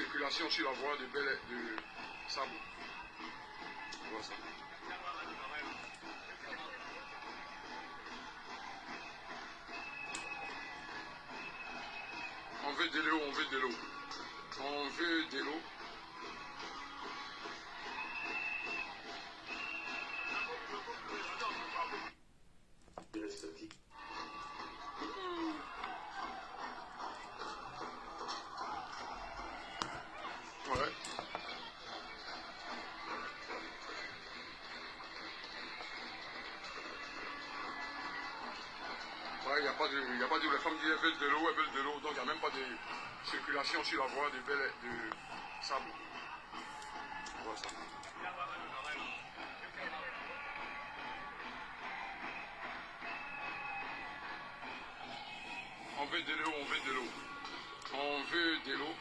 circulation sur la voie de Sabo. Voilà ça. On veut de l'eau, on veut de l'eau. On veut de l'eau. Ouais. Ouais, il n'y a pas de... Les femmes disent elles veulent de l'eau, donc il n'y a même pas de circulation sur la voie de Sabo. Voilà ça. On veut de l'eau, on veut de l'eau. On veut de l'eau.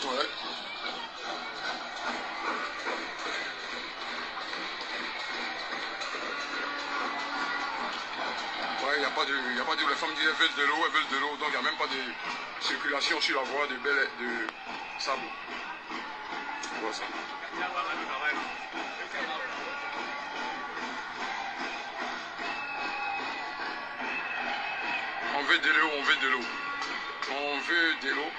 Ouais. Ouais, il n'y a pas de... Les femmes disent elles veulent de l'eau, donc il n'y a même pas de circulation sur la voie de Sabo. Voilà ça. On veut de l'eau, on veut de l'eau. On veut de l'eau.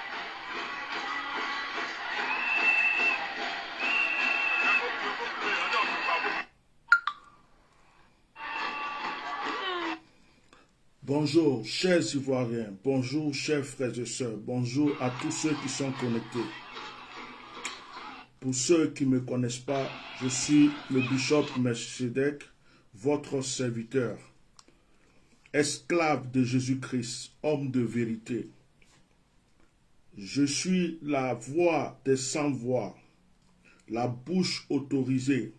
Bonjour, chers Ivoiriens, bonjour, chers frères et sœurs, bonjour à tous ceux qui sont connectés. Pour ceux qui ne me connaissent pas, je suis le bishop Melchisedec, votre serviteur, esclave de Jésus-Christ, homme de vérité. Je suis la voix des sans-voix, la bouche autorisée.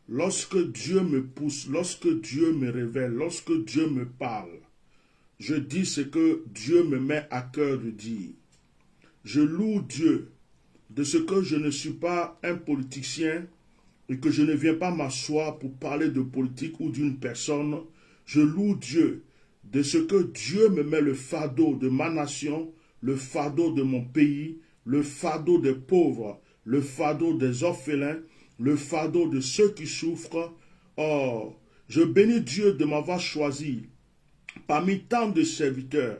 Lorsque Dieu me pousse, lorsque Dieu me révèle, lorsque Dieu me parle, je dis ce que Dieu me met à cœur de dire. Je loue Dieu de ce que je ne suis pas un politicien et que je ne viens pas m'asseoir pour parler de politique ou d'une personne. Je loue Dieu de ce que Dieu me met le fardeau de ma nation, le fardeau de mon pays, le fardeau des pauvres, le fardeau des orphelins, le fardeau de ceux qui souffrent. Oh, je bénis Dieu de m'avoir choisi parmi tant de serviteurs.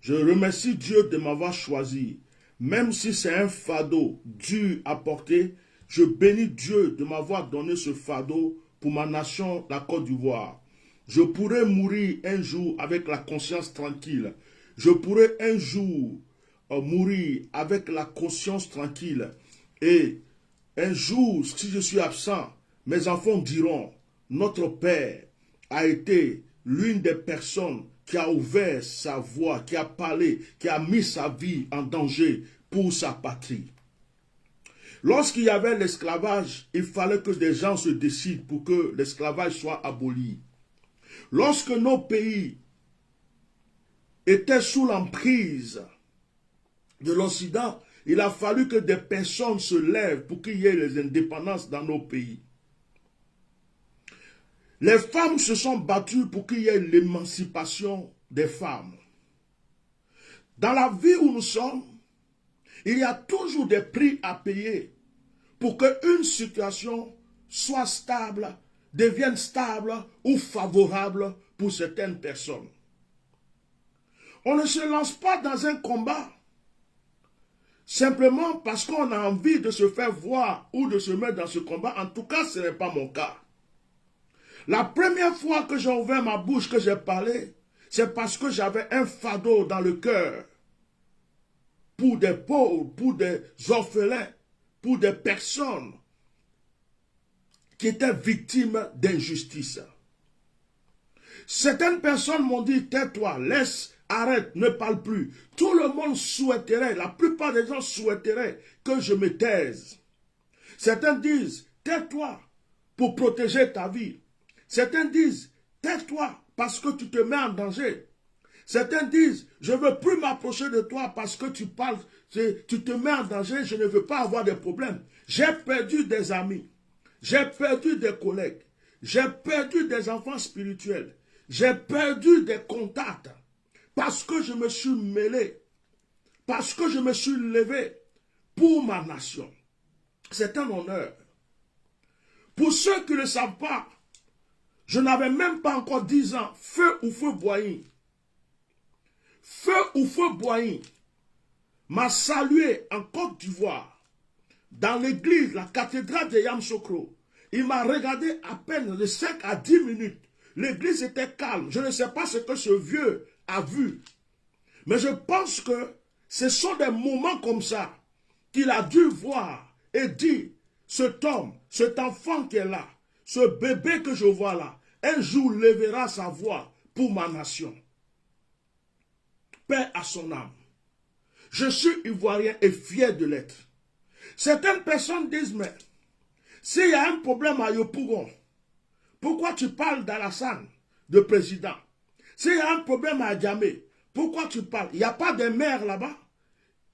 Je remercie Dieu de m'avoir choisi. Même si c'est un fardeau dur à porter, je bénis Dieu de m'avoir donné ce fardeau pour ma nation, la Côte d'Ivoire. Je pourrais mourir un jour avec la conscience tranquille. Je pourrais un jour mourir avec la conscience tranquille. Et un jour, si je suis absent, mes enfants diront, notre Père a été l'une des personnes qui a ouvert sa voix, qui a parlé, qui a mis sa vie en danger pour sa patrie. Lorsqu'il y avait l'esclavage, il fallait que des gens se décident pour que l'esclavage soit aboli. Lorsque nos pays étaient sous l'emprise de l'Occident, il a fallu que des personnes se lèvent pour qu'il y ait les indépendances dans nos pays. Les femmes se sont battues pour qu'il y ait l'émancipation des femmes. Dans la vie où nous sommes, il y a toujours des prix à payer pour qu'une situation soit stable, devienne stable ou favorable pour certaines personnes. On ne se lance pas dans un combat simplement parce qu'on a envie de se faire voir ou de se mettre dans ce combat. En tout cas, ce n'est pas mon cas. La première fois que j'ai ouvert ma bouche, que j'ai parlé, c'est parce que j'avais un fardeau dans le cœur pour des pauvres, pour des orphelins, pour des personnes qui étaient victimes d'injustice. Certaines personnes m'ont dit, tais-toi, laisse, arrête, ne parle plus. Tout le monde souhaiterait, la plupart des gens souhaiteraient que je me taise. Certains disent, tais-toi pour protéger ta vie. Certains disent, tais-toi parce que tu te mets en danger. Certains disent, je ne veux plus m'approcher de toi parce que tu parles tu te mets en danger, je ne veux pas avoir de problèmes. J'ai perdu des amis, j'ai perdu des collègues, j'ai perdu des enfants spirituels, j'ai perdu des contacts parce que je me suis mêlé, parce que je me suis levé pour ma nation. C'est un honneur. Pour ceux qui ne le savent pas, je n'avais même pas encore 10 ans. Feu Boigny m'a salué en Côte d'Ivoire, dans l'église, la cathédrale de Yamoussoukro. Il m'a regardé à peine de 5 à 10 minutes. L'église était calme. Je ne sais pas ce que ce vieux a vu. Mais je pense que ce sont des moments comme ça qu'il a dû voir et dire, cet homme, cet enfant qui est là, ce bébé que je vois là, un jour lèvera sa voix pour ma nation. Paix à son âme. Je suis ivoirien et fier de l'être. Certaines personnes disent, mais s'il y a un problème à Yopougon, pourquoi tu parles d'Alassane, de président? S'il y a un problème à Djamé, pourquoi tu parles? Il n'y a pas de maire là-bas.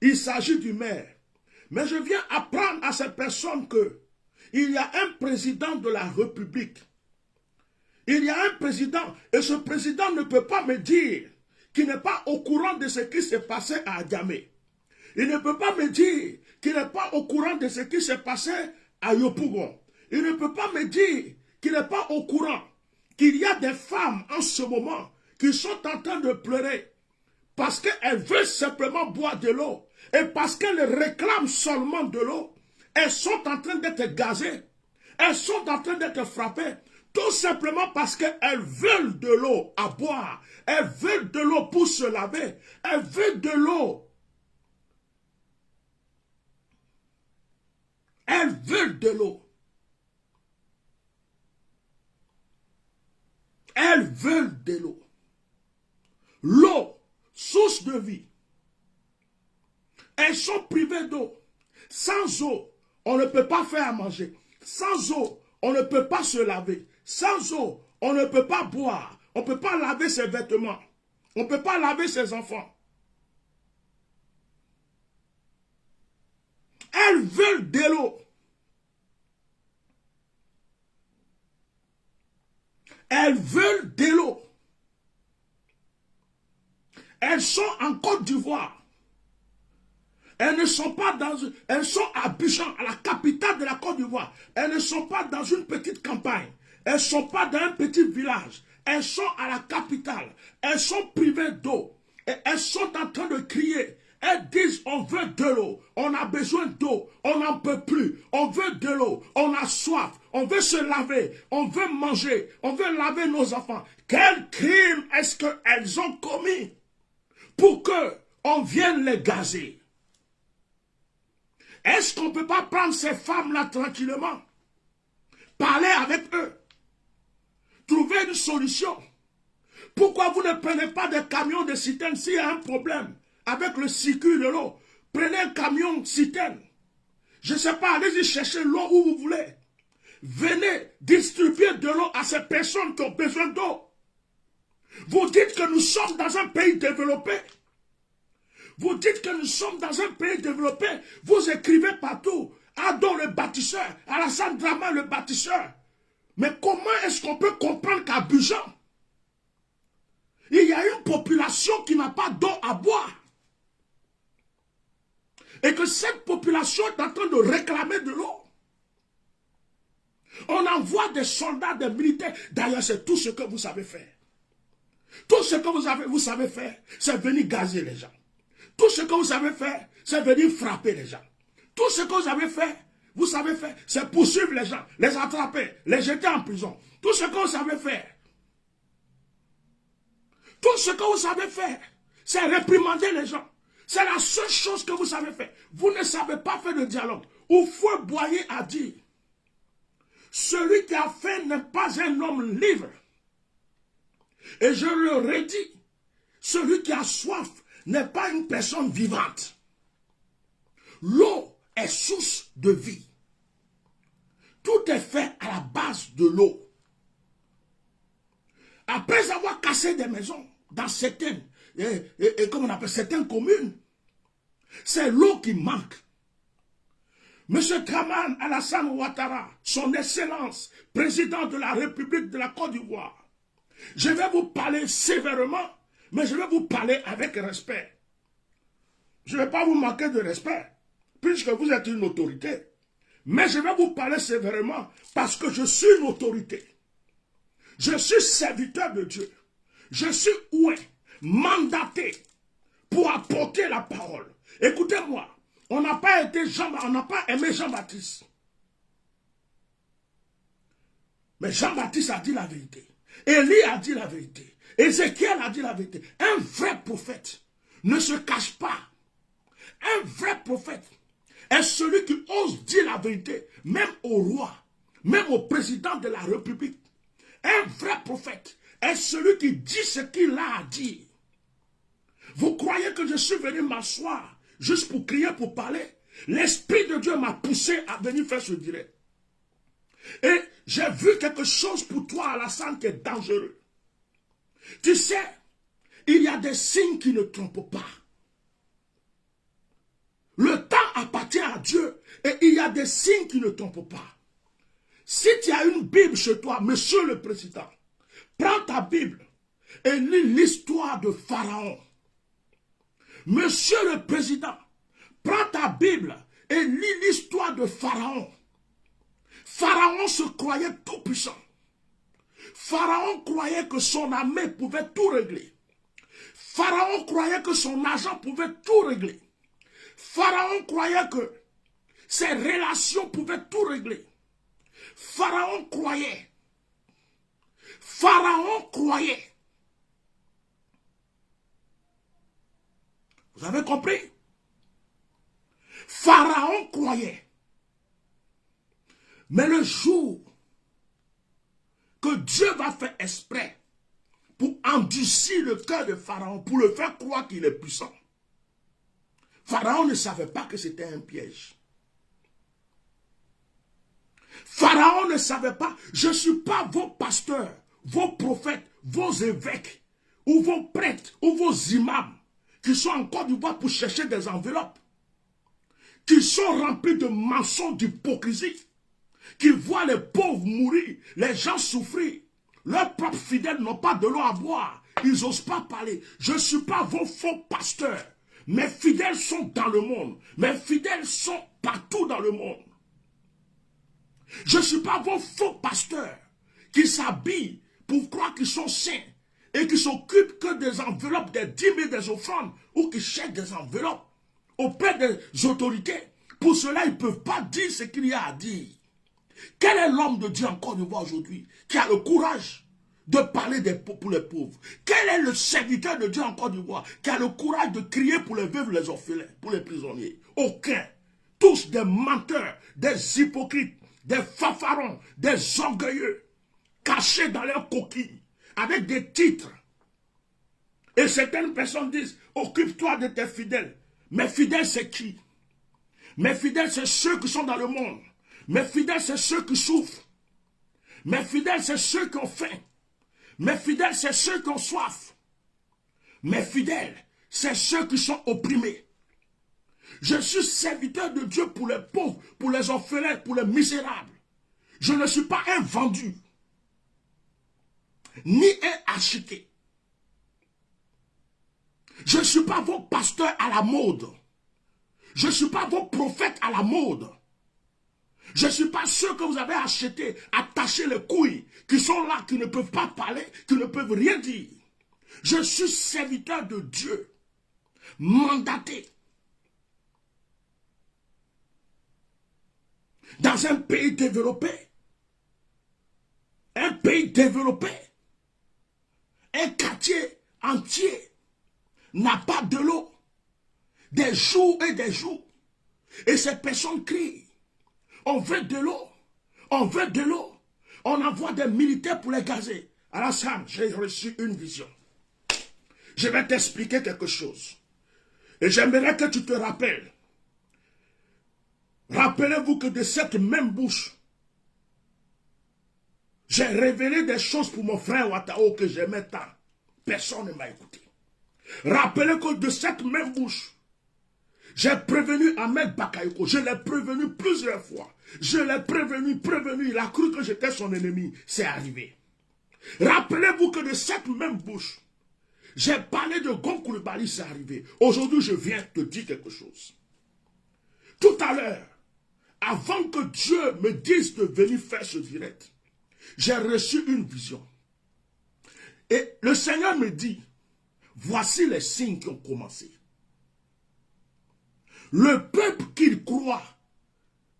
Il s'agit du maire. Mais je viens apprendre à ces personnes que il y a un président de la République. Il y a un président, et ce président ne peut pas me dire qu'il n'est pas au courant de ce qui s'est passé à Djamé. Il ne peut pas me dire qu'il n'est pas au courant de ce qui s'est passé à Yopougon. Il ne peut pas me dire qu'il n'est pas au courant qu'il y a des femmes en ce moment qui sont en train de pleurer parce qu'elles veulent simplement boire de l'eau et parce qu'elles réclament seulement de l'eau. Elles sont en train d'être gazées. Elles sont en train d'être frappées. Tout simplement parce qu'elles veulent de l'eau à boire. Elles veulent de l'eau pour se laver. Elles veulent de l'eau. Elles veulent de l'eau. Elles veulent de l'eau. L'eau, source de vie. Elles sont privées d'eau. Sans eau, on ne peut pas faire à manger. Sans eau, on ne peut pas se laver. Sans eau, on ne peut pas boire. On ne peut pas laver ses vêtements. On ne peut pas laver ses enfants. Elles veulent de l'eau. Elles veulent de l'eau. Elles sont en Côte d'Ivoire. Elles ne sont pas dans... Elles sont à Abidjan, à la capitale de la Côte d'Ivoire. Elles ne sont pas dans une petite campagne. Elles ne sont pas dans un petit village. Elles sont à la capitale. Elles sont privées d'eau. Et elles sont en train de crier. Elles disent, on veut de l'eau. On a besoin d'eau. On n'en peut plus. On veut de l'eau. On a soif. On veut se laver. On veut manger. On veut laver nos enfants. Quel crime est-ce qu'elles ont commis pour qu'on vienne les gazer? Est-ce qu'on ne peut pas prendre ces femmes-là tranquillement? Parler avec eux. Trouver une solution. Pourquoi vous ne prenez pas des camions de citernes s'il y a un problème avec le circuit de l'eau? Prenez un camion citerne. Je ne sais pas, allez-y chercher l'eau où vous voulez. Venez distribuer de l'eau à ces personnes qui ont besoin d'eau. Vous dites que nous sommes dans un pays développé. Vous dites que nous sommes dans un pays développé. Vous écrivez partout. Ado le bâtisseur. Alassane Dramane le bâtisseur. Mais comment est-ce qu'on peut comprendre qu'à Abidjan, il y a une population qui n'a pas d'eau à boire? Et que cette population est en train de réclamer de l'eau. On envoie des soldats, des militaires. D'ailleurs, c'est tout ce que vous savez faire. Tout ce que vous savez faire, c'est venir gazer les gens. Tout ce que vous savez faire, c'est venir frapper les gens. Tout ce que vous savez faire, c'est poursuivre les gens, les attraper, les jeter en prison. Tout ce que vous savez faire, c'est réprimander les gens. C'est la seule chose que vous savez faire. Vous ne savez pas faire de dialogue. Feu Boigny a dit, celui qui a faim n'est pas un homme libre. Et je le redis, celui qui a soif n'est pas une personne vivante. L'eau est source de vie. Tout est fait à la base de l'eau. Après avoir cassé des maisons dans certaines, comment on appelle, certaines communes, C'est l'eau qui manque. Monsieur Draman Alassane Ouattara, son Excellence, président de la République de la Côte d'Ivoire, je vais vous parler sévèrement, mais je vais vous parler avec respect. Je ne vais pas vous manquer de respect, puisque vous êtes une autorité. Mais je vais vous parler sévèrement, parce que je suis une autorité. Je suis serviteur de Dieu. Je suis mandaté pour apporter la parole. Écoutez-moi. On n'a pas aimé Jean-Baptiste. Mais Jean-Baptiste a dit la vérité. Élie a dit la vérité. Ézéchiel a dit la vérité. Un vrai prophète ne se cache pas. Un vrai prophète est celui qui ose dire la vérité, même au roi, même au président de la République. Un vrai prophète est celui qui dit ce qu'il a à dire. Vous croyez que je suis venu m'asseoir juste pour crier, pour parler? L'Esprit de Dieu m'a poussé à venir faire ce direct. Et j'ai vu quelque chose pour toi, Alassane, qui est dangereux. Tu sais, il y a des signes qui ne trompent pas. Le temps appartient à Dieu et il y a des signes qui ne trompent pas. Si tu as une Bible chez toi, monsieur le président, prends ta Bible et lis l'histoire de Pharaon. Monsieur le président, prends ta Bible et lis l'histoire de Pharaon. Pharaon se croyait tout puissant. Pharaon croyait que son armée pouvait tout régler. Pharaon croyait que son argent pouvait tout régler. Pharaon croyait que ses relations pouvaient tout régler. Pharaon croyait. Pharaon croyait. Vous avez compris? Pharaon croyait. Mais le jour que Dieu va faire exprès pour endurcir le cœur de Pharaon, pour le faire croire qu'il est puissant, Pharaon ne savait pas que c'était un piège. Pharaon ne savait pas, je ne suis pas vos pasteurs, vos prophètes, vos évêques, ou vos prêtres, ou vos imams, qui sont en Côte d'Ivoire pour chercher des enveloppes, qui sont remplis de mensonges, d'hypocrisie, qui voient les pauvres mourir, les gens souffrir. Leurs propres fidèles n'ont pas de l'eau à boire, ils n'osent pas parler. Je ne suis pas vos faux pasteurs. Mes fidèles sont dans le monde. Mes fidèles sont partout dans le monde. Je ne suis pas vos faux pasteurs qui s'habillent pour croire qu'ils sont saints et qui s'occupent que des enveloppes, des dîmes et des offrandes, ou qui cherchent des enveloppes auprès des autorités. Pour cela, ils ne peuvent pas dire ce qu'il y a à dire. Quel est l'homme de Dieu en Côte d'Ivoire aujourd'hui qui a le courage de parler pour les pauvres? Quel est le serviteur de Dieu en Côte d'Ivoire qui a le courage de crier pour les veuves, les orphelins, pour les prisonniers? Aucun. Tous des menteurs, des hypocrites, des fanfarons, des orgueilleux, cachés dans leurs coquilles, avec des titres. Et certaines personnes disent, occupe-toi de tes fidèles. Mes fidèles, c'est qui? Mes fidèles, c'est ceux qui sont dans le monde. Mes fidèles, c'est ceux qui souffrent. Mes fidèles, c'est ceux qui ont faim. Mes fidèles, c'est ceux qui ont soif. Mes fidèles, c'est ceux qui sont opprimés. Je suis serviteur de Dieu pour les pauvres, pour les orphelins, pour les misérables. Je ne suis pas un vendu, ni un acheté. Je ne suis pas vos pasteurs à la mode. Je ne suis pas vos prophètes à la mode. Je ne suis pas ceux que vous avez achetés, attachés les couilles, qui sont là, qui ne peuvent pas parler, qui ne peuvent rien dire. Je suis serviteur de Dieu, mandaté. Dans un pays développé, un quartier entier n'a pas de l'eau, des jours et des jours. Et ces personnes crient. On veut de l'eau. On veut de l'eau. On envoie des militaires pour les gazer. Alassane, j'ai reçu une vision. Je vais t'expliquer quelque chose. Et j'aimerais que tu te rappelles. Rappelez-vous que de cette même bouche, j'ai révélé des choses pour mon frère Ouattao que j'aimais tant. Personne ne m'a écouté. Rappelez que de cette même bouche, J'ai prévenu Ahmed Bakayoko. Je l'ai prévenu plusieurs fois. Je l'ai prévenu. Il a cru que j'étais son ennemi. C'est arrivé. Rappelez-vous que de cette même bouche, j'ai parlé de Gon Coulibaly, c'est arrivé. Aujourd'hui, je viens te dire quelque chose. Tout à l'heure, avant que Dieu me dise de venir faire ce direct, j'ai reçu une vision. Et le Seigneur me dit, voici les signes qui ont commencé. Le peuple qu'il croit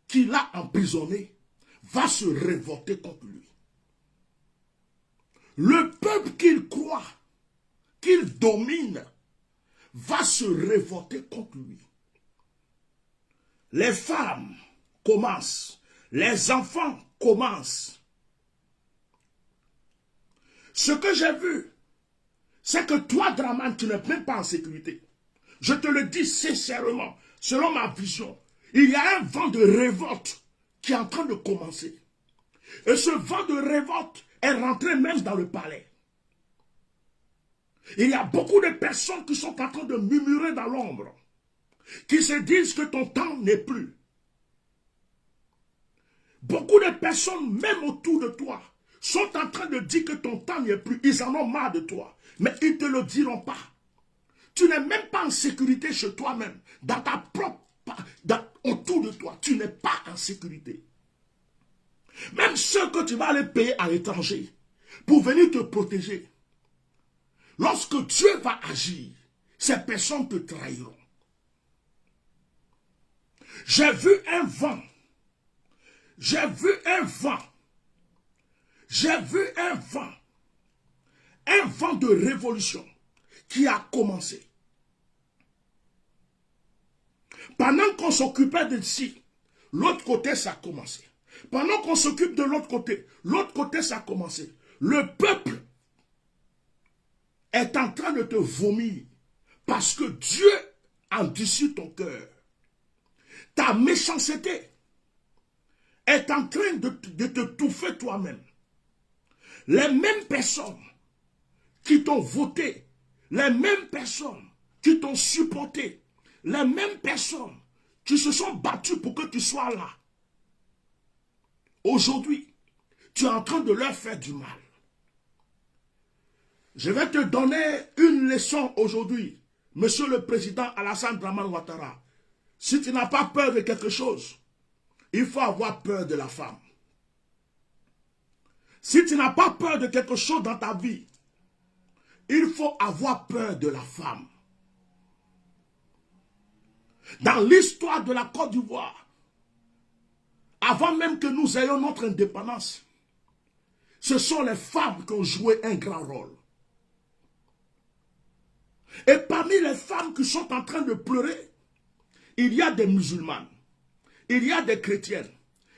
qu'il a emprisonné va se révolter contre lui. Le peuple qu'il croit qu'il domine va se révolter contre lui. Les femmes commencent, les enfants commencent. Ce que j'ai vu, c'est que toi, Draman, tu n'es même pas en sécurité. Je te le dis sincèrement, selon ma vision, il y a un vent de révolte qui est en train de commencer. Et ce vent de révolte est rentré même dans le palais. Il y a beaucoup de personnes qui sont en train de murmurer dans l'ombre, qui se disent que ton temps n'est plus. Beaucoup de personnes, même autour de toi, sont en train de dire que ton temps n'est plus. Ils en ont marre de toi, mais ils ne te le diront pas. Tu n'es même pas en sécurité chez toi-même, dans ta propre, autour de toi, tu n'es pas en sécurité. Même ceux que tu vas aller payer à l'étranger pour venir te protéger, lorsque Dieu va agir, ces personnes te trahiront. J'ai vu un vent. J'ai vu un vent. J'ai vu un vent. Un vent de révolution qui a commencé. Pendant qu'on s'occupait d'ici, l'autre côté, ça a commencé. Pendant qu'on s'occupe de l'autre côté, ça a commencé. Le peuple est en train de te vomir parce que Dieu endurcit ton cœur. Ta méchanceté est en train de te touffer toi-même. Les mêmes personnes qui t'ont voté, les mêmes personnes qui t'ont supporté, les mêmes personnes qui se sont battues pour que tu sois là. Aujourd'hui, tu es en train de leur faire du mal. Je vais te donner une leçon aujourd'hui, Monsieur le Président Alassane Dramane Ouattara. Si tu n'as pas peur de quelque chose, il faut avoir peur de la femme. Si tu n'as pas peur de quelque chose dans ta vie, il faut avoir peur de la femme. Dans l'histoire de la Côte d'Ivoire, avant même que nous ayons notre indépendance, ce sont les femmes qui ont joué un grand rôle. Et parmi les femmes qui sont en train de pleurer, il y a des musulmanes, il y a des chrétiennes,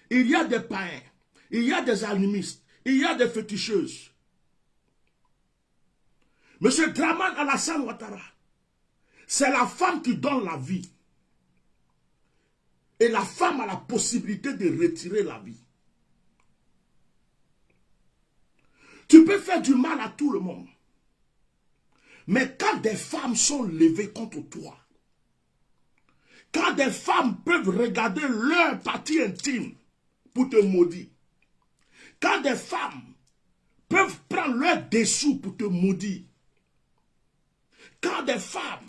il y a des païens, il y a des animistes, il y a des féticheuses. Monsieur Dramane Alassane Ouattara, c'est la femme qui donne la vie. Et la femme a la possibilité de retirer la vie. Tu peux faire du mal à tout le monde. Mais quand des femmes sont levées contre toi, quand des femmes peuvent regarder leur partie intime pour te maudire, quand des femmes peuvent prendre leur dessous pour te maudire, quand des femmes,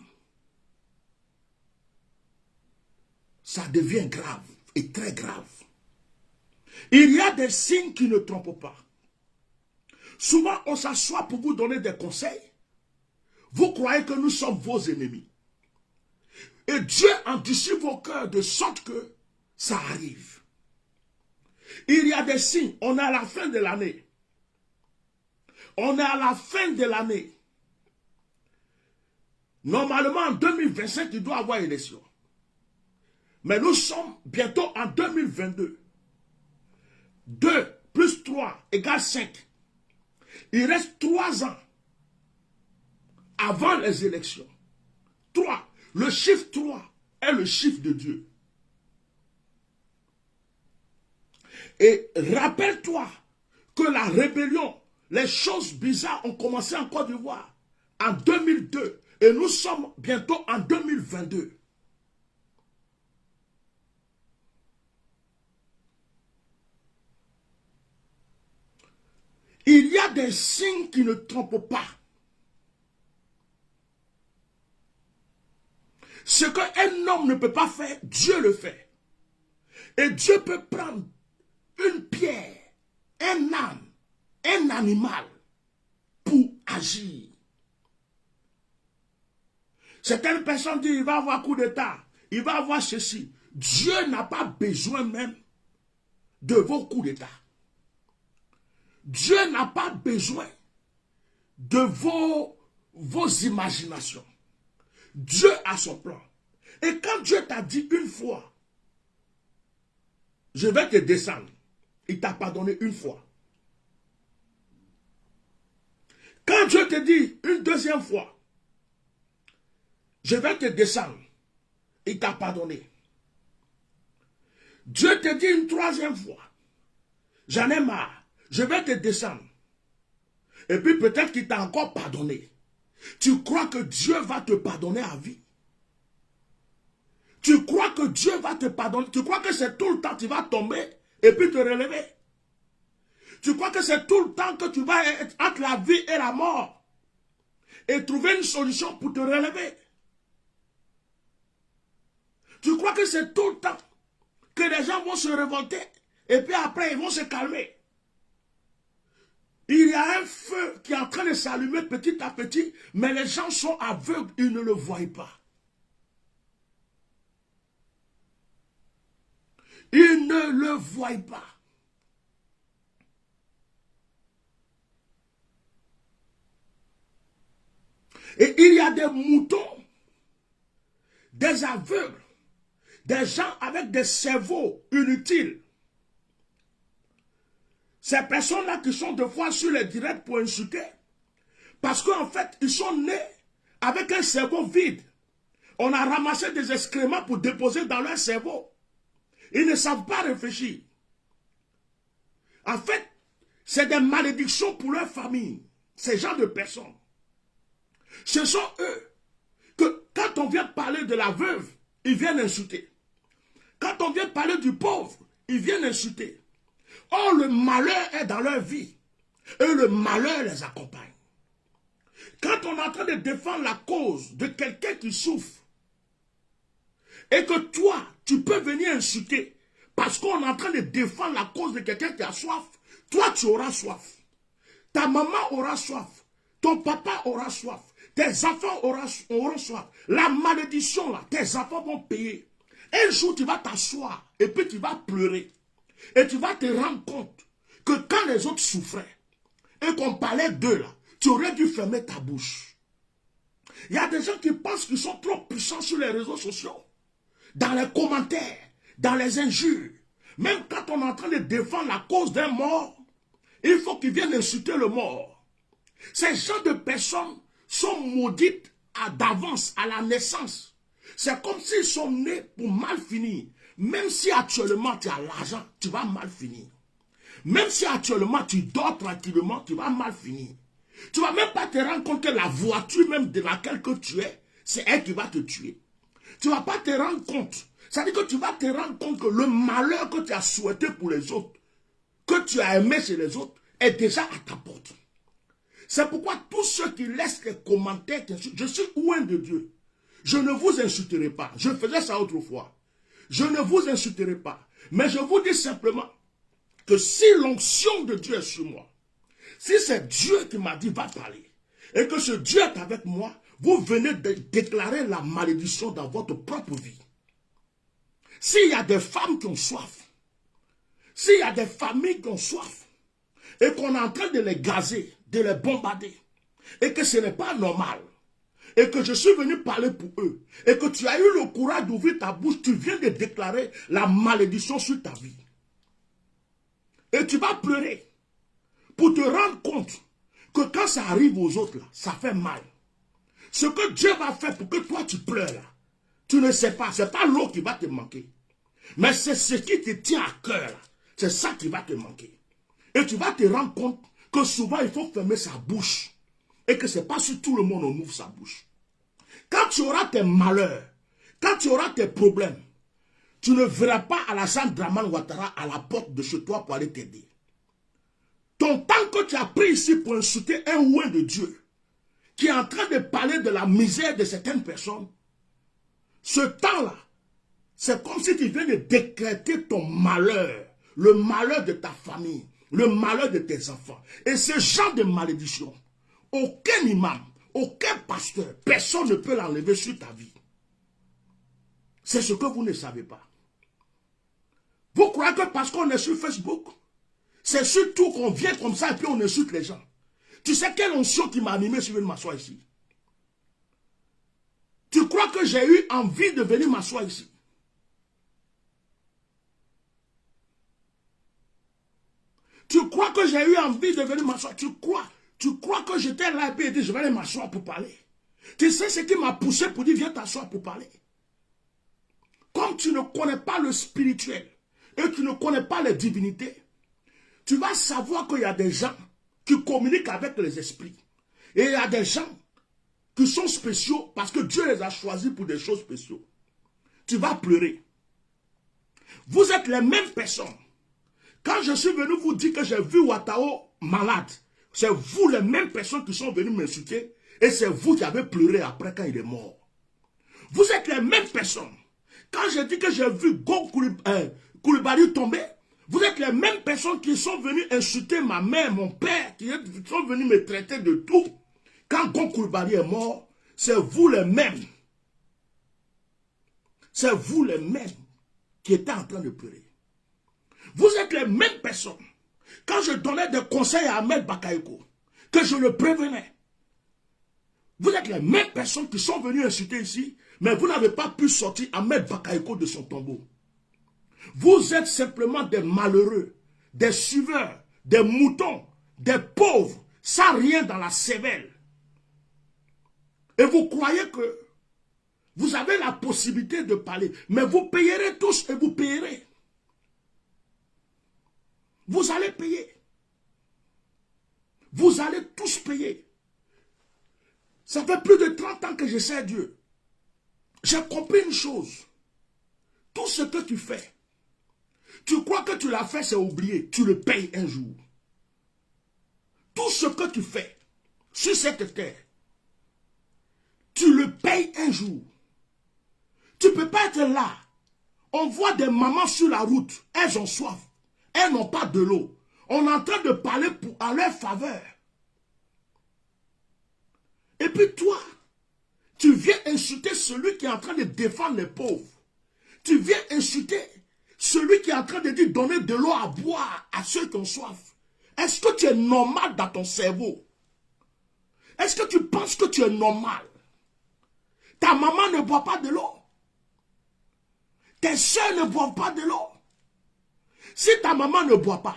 ça devient grave et très grave. Il y a des signes qui ne trompent pas. Souvent, on s'assoit pour vous donner des conseils. Vous croyez que nous sommes vos ennemis. Et Dieu endurcit vos cœurs de sorte que ça arrive. Il y a des signes. On est à la fin de l'année. On est à la fin de l'année. Normalement, en 2025, il doit y avoir élection. Mais nous sommes bientôt en 2022. 2 plus 3 égale 5. Il reste 3 ans avant les élections. 3. Le chiffre 3 est le chiffre de Dieu. Et rappelle-toi que la rébellion, les choses bizarres ont commencé en Côte d'Ivoire en 2002. Et nous sommes bientôt en 2022. Il y a des signes qui ne trompent pas. Ce qu'un homme ne peut pas faire, Dieu le fait. Et Dieu peut prendre une pierre, un âne, un animal pour agir. Certaines personnes disent, il va avoir coup d'état, il va avoir ceci. Dieu n'a pas besoin même de vos coups d'état. Dieu n'a pas besoin de vos imaginations. Dieu a son plan. Et quand Dieu t'a dit une fois, je vais te descendre, il t'a pardonné une fois. Quand Dieu te dit une deuxième fois, je vais te descendre, il t'a pardonné. Dieu te dit une troisième fois, j'en ai marre, je vais te descendre. Et puis peut-être qu'il t'a encore pardonné. Tu crois que Dieu va te pardonner à vie? Tu crois que Dieu va te pardonner? Tu crois que c'est tout le temps que tu vas tomber et puis te relever? Tu crois que c'est tout le temps que tu vas être entre la vie et la mort et trouver une solution pour te relever? Tu crois que c'est tout le temps que les gens vont se révolter et puis après ils vont se calmer? Il y a un feu qui est en train de s'allumer petit à petit, mais les gens sont aveugles, ils ne le voient pas. Ils ne le voient pas. Et il y a des moutons, des aveugles, des gens avec des cerveaux inutiles. Ces personnes-là qui sont deux fois sur les directs pour insulter, parce qu'en fait, ils sont nés avec un cerveau vide. On a ramassé des excréments pour déposer dans leur cerveau. Ils ne savent pas réfléchir. En fait, c'est des malédictions pour leur famille, ces gens de personnes. Ce sont eux que, quand on vient parler de la veuve, ils viennent insulter. Quand on vient parler du pauvre, ils viennent insulter. Or, le malheur est dans leur vie. Et le malheur les accompagne. Quand on est en train de défendre la cause de quelqu'un qui souffre, et que toi, tu peux venir insulter, parce qu'on est en train de défendre la cause de quelqu'un qui a soif, toi, tu auras soif. Ta maman aura soif. Ton papa aura soif. Tes enfants auront soif. La malédiction, là, tes enfants vont payer. Un jour, tu vas t'asseoir et puis tu vas pleurer. Et tu vas te rendre compte que quand les autres souffraient et qu'on parlait d'eux, là, tu aurais dû fermer ta bouche. Il y a des gens qui pensent qu'ils sont trop puissants sur les réseaux sociaux, dans les commentaires, dans les injures. Même quand on est en train de défendre la cause d'un mort, il faut qu'ils viennent insulter le mort. Ces gens de personnes sont maudites d'avance, à la naissance. C'est comme s'ils sont nés pour mal finir. Même si actuellement tu as l'argent, tu vas mal finir. Même si actuellement tu dors tranquillement, tu vas mal finir. Tu ne vas même pas te rendre compte que la voiture même de laquelle que tu es, c'est elle qui va te tuer. Tu ne vas pas te rendre compte. C'est-à-dire que tu vas te rendre compte que le malheur que tu as souhaité pour les autres, que tu as aimé chez les autres, est déjà à ta porte. C'est pourquoi tous ceux qui laissent les commentaires, je suis loin de Dieu. Je ne vous insulterai pas. Je faisais ça autrefois. Je ne vous insulterai pas. Mais je vous dis simplement que si l'onction de Dieu est sur moi, si c'est Dieu qui m'a dit va parler, et que ce Dieu est avec moi, vous venez de déclarer la malédiction dans votre propre vie. S'il y a des femmes qui ont soif, s'il y a des familles qui ont soif, et qu'on est en train de les gazer, de les bombarder, et que ce n'est pas normal, et que je suis venu parler pour eux, et que tu as eu le courage d'ouvrir ta bouche, tu viens de déclarer la malédiction sur ta vie. Et tu vas pleurer pour te rendre compte que quand ça arrive aux autres, là, ça fait mal. Ce que Dieu va faire pour que toi tu pleures, là, tu ne sais pas, ce n'est pas l'eau qui va te manquer. Mais c'est ce qui te tient à cœur, là. C'est ça qui va te manquer. Et tu vas te rendre compte que souvent il faut fermer sa bouche. Et que ce n'est pas sur tout le monde on ouvre sa bouche. Quand tu auras tes malheurs, quand tu auras tes problèmes, tu ne verras pas Alassane Dramane Ouattara à la porte de chez toi pour aller t'aider. ton temps que tu as pris ici pour insulter un oint de Dieu, qui est en train de parler de la misère de certaines personnes, ce temps-là, c'est comme si tu viens de décréter ton malheur, le malheur de ta famille, le malheur de tes enfants. Et ce genre de malédiction, aucun imam, aucun pasteur, personne ne peut l'enlever sur ta vie. C'est ce que vous ne savez pas. Vous croyez que parce qu'on est sur Facebook, c'est surtout qu'on vient comme ça et puis on insulte les gens. Tu sais quelle onction qui m'a animé si je viens de m'asseoir ici? Tu crois que j'ai eu envie de venir m'asseoir ici? Tu crois que j'ai eu envie de venir m'asseoir? Tu crois que j'étais là et puis dit, je vais aller m'asseoir pour parler? Tu sais ce qui m'a poussé pour dire, viens t'asseoir pour parler? Comme tu ne connais pas le spirituel et tu ne connais pas les divinités, tu vas savoir qu'il y a des gens qui communiquent avec les esprits. Et il y a des gens qui sont spéciaux parce que Dieu les a choisis pour des choses spéciales. Tu vas pleurer. Vous êtes les mêmes personnes. Quand je suis venu vous dire que j'ai vu Watao malade, c'est vous les mêmes personnes qui sont venues m'insulter et c'est vous qui avez pleuré après quand il est mort. Vous êtes les mêmes personnes. Quand je dis que j'ai vu Go Koulibaly tomber, vous êtes les mêmes personnes qui sont venues insulter ma mère, mon père, qui sont venus me traiter de tout. Quand Go Koulibaly est mort, c'est vous les mêmes. C'est vous les mêmes qui étaient en train de pleurer. Vous êtes les mêmes personnes. Quand je donnais des conseils à Ahmed Bakayoko, que je le prévenais, vous êtes les mêmes personnes qui sont venues insulter ici, mais vous n'avez pas pu sortir Ahmed Bakayoko de son tombeau. Vous êtes simplement des malheureux, des suiveurs, des moutons, des pauvres, sans rien dans la cervelle. Et vous croyez que vous avez la possibilité de parler, mais vous payerez tous et vous payerez. Vous allez payer. Vous allez tous payer. Ça fait plus de 30 ans que je sais Dieu. J'ai compris une chose. Tout ce que tu fais, tu crois que tu l'as fait, c'est oublié. Tu le payes un jour. Tout ce que tu fais sur cette terre, tu le payes un jour. Tu ne peux pas être là. On voit des mamans sur la route. Elles ont soif. Elles n'ont pas de l'eau. On est en train de parler à leur faveur. Et puis toi, tu viens insulter celui qui est en train de défendre les pauvres. Tu viens insulter celui qui est en train de dire donner de l'eau à boire à ceux qui ont soif. Est-ce que tu es normal dans ton cerveau? Est-ce que tu penses que tu es normal? Ta maman ne boit pas de l'eau. Tes soeurs ne boivent pas de l'eau. Si ta maman ne boit pas,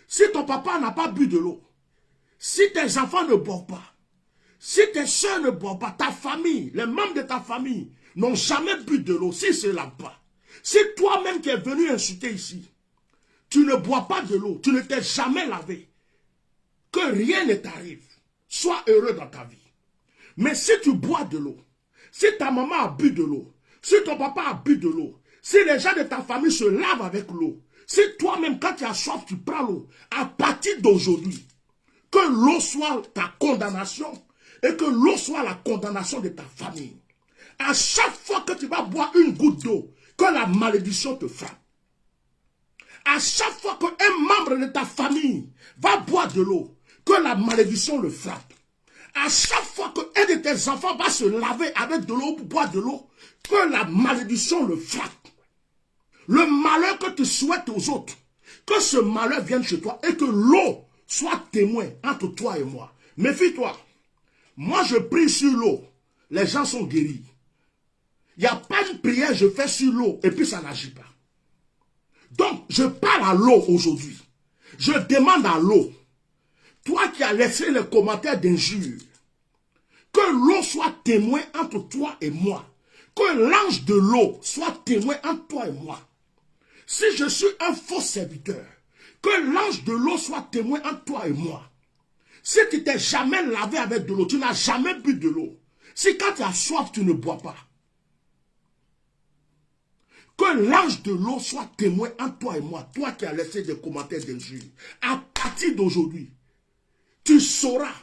si ton papa n'a pas bu de l'eau, si tes enfants ne boivent pas, si tes soeurs ne boivent pas, ta famille, les membres de ta famille n'ont jamais bu de l'eau, si ce n'est pas. Si toi-même qui es venu insulter ici, tu ne bois pas de l'eau, tu ne t'es jamais lavé, que rien ne t'arrive, sois heureux dans ta vie. Mais si tu bois de l'eau, si ta maman a bu de l'eau, si ton papa a bu de l'eau, si les gens de ta famille se lavent avec l'eau, si toi-même quand tu as soif tu prends l'eau, à partir d'aujourd'hui, que l'eau soit ta condamnation et que l'eau soit la condamnation de ta famille. À chaque fois que tu vas boire une goutte d'eau, que la malédiction te frappe. À chaque fois qu'un membre de ta famille va boire de l'eau, que la malédiction le frappe. À chaque fois qu'un de tes enfants va se laver avec de l'eau pour boire de l'eau, que la malédiction le frappe. Le malheur que tu souhaites aux autres, que ce malheur vienne chez toi et que l'eau soit témoin entre toi et moi. Méfie-toi. Moi, je prie sur l'eau. Les gens sont guéris. Il n'y a pas une prière, je fais sur l'eau et puis ça n'agit pas. Donc, je parle à l'eau aujourd'hui. Je demande à l'eau, toi qui as laissé les commentaires d'injures, que l'eau soit témoin entre toi et moi. Que l'ange de l'eau soit témoin entre toi et moi. Si je suis un faux serviteur, que l'ange de l'eau soit témoin entre toi et moi. Si tu t'es jamais lavé avec de l'eau, tu n'as jamais bu de l'eau. Si quand tu as soif, tu ne bois pas. Que l'ange de l'eau soit témoin entre toi et moi, toi qui as laissé des commentaires d'injures. À partir d'aujourd'hui, tu sauras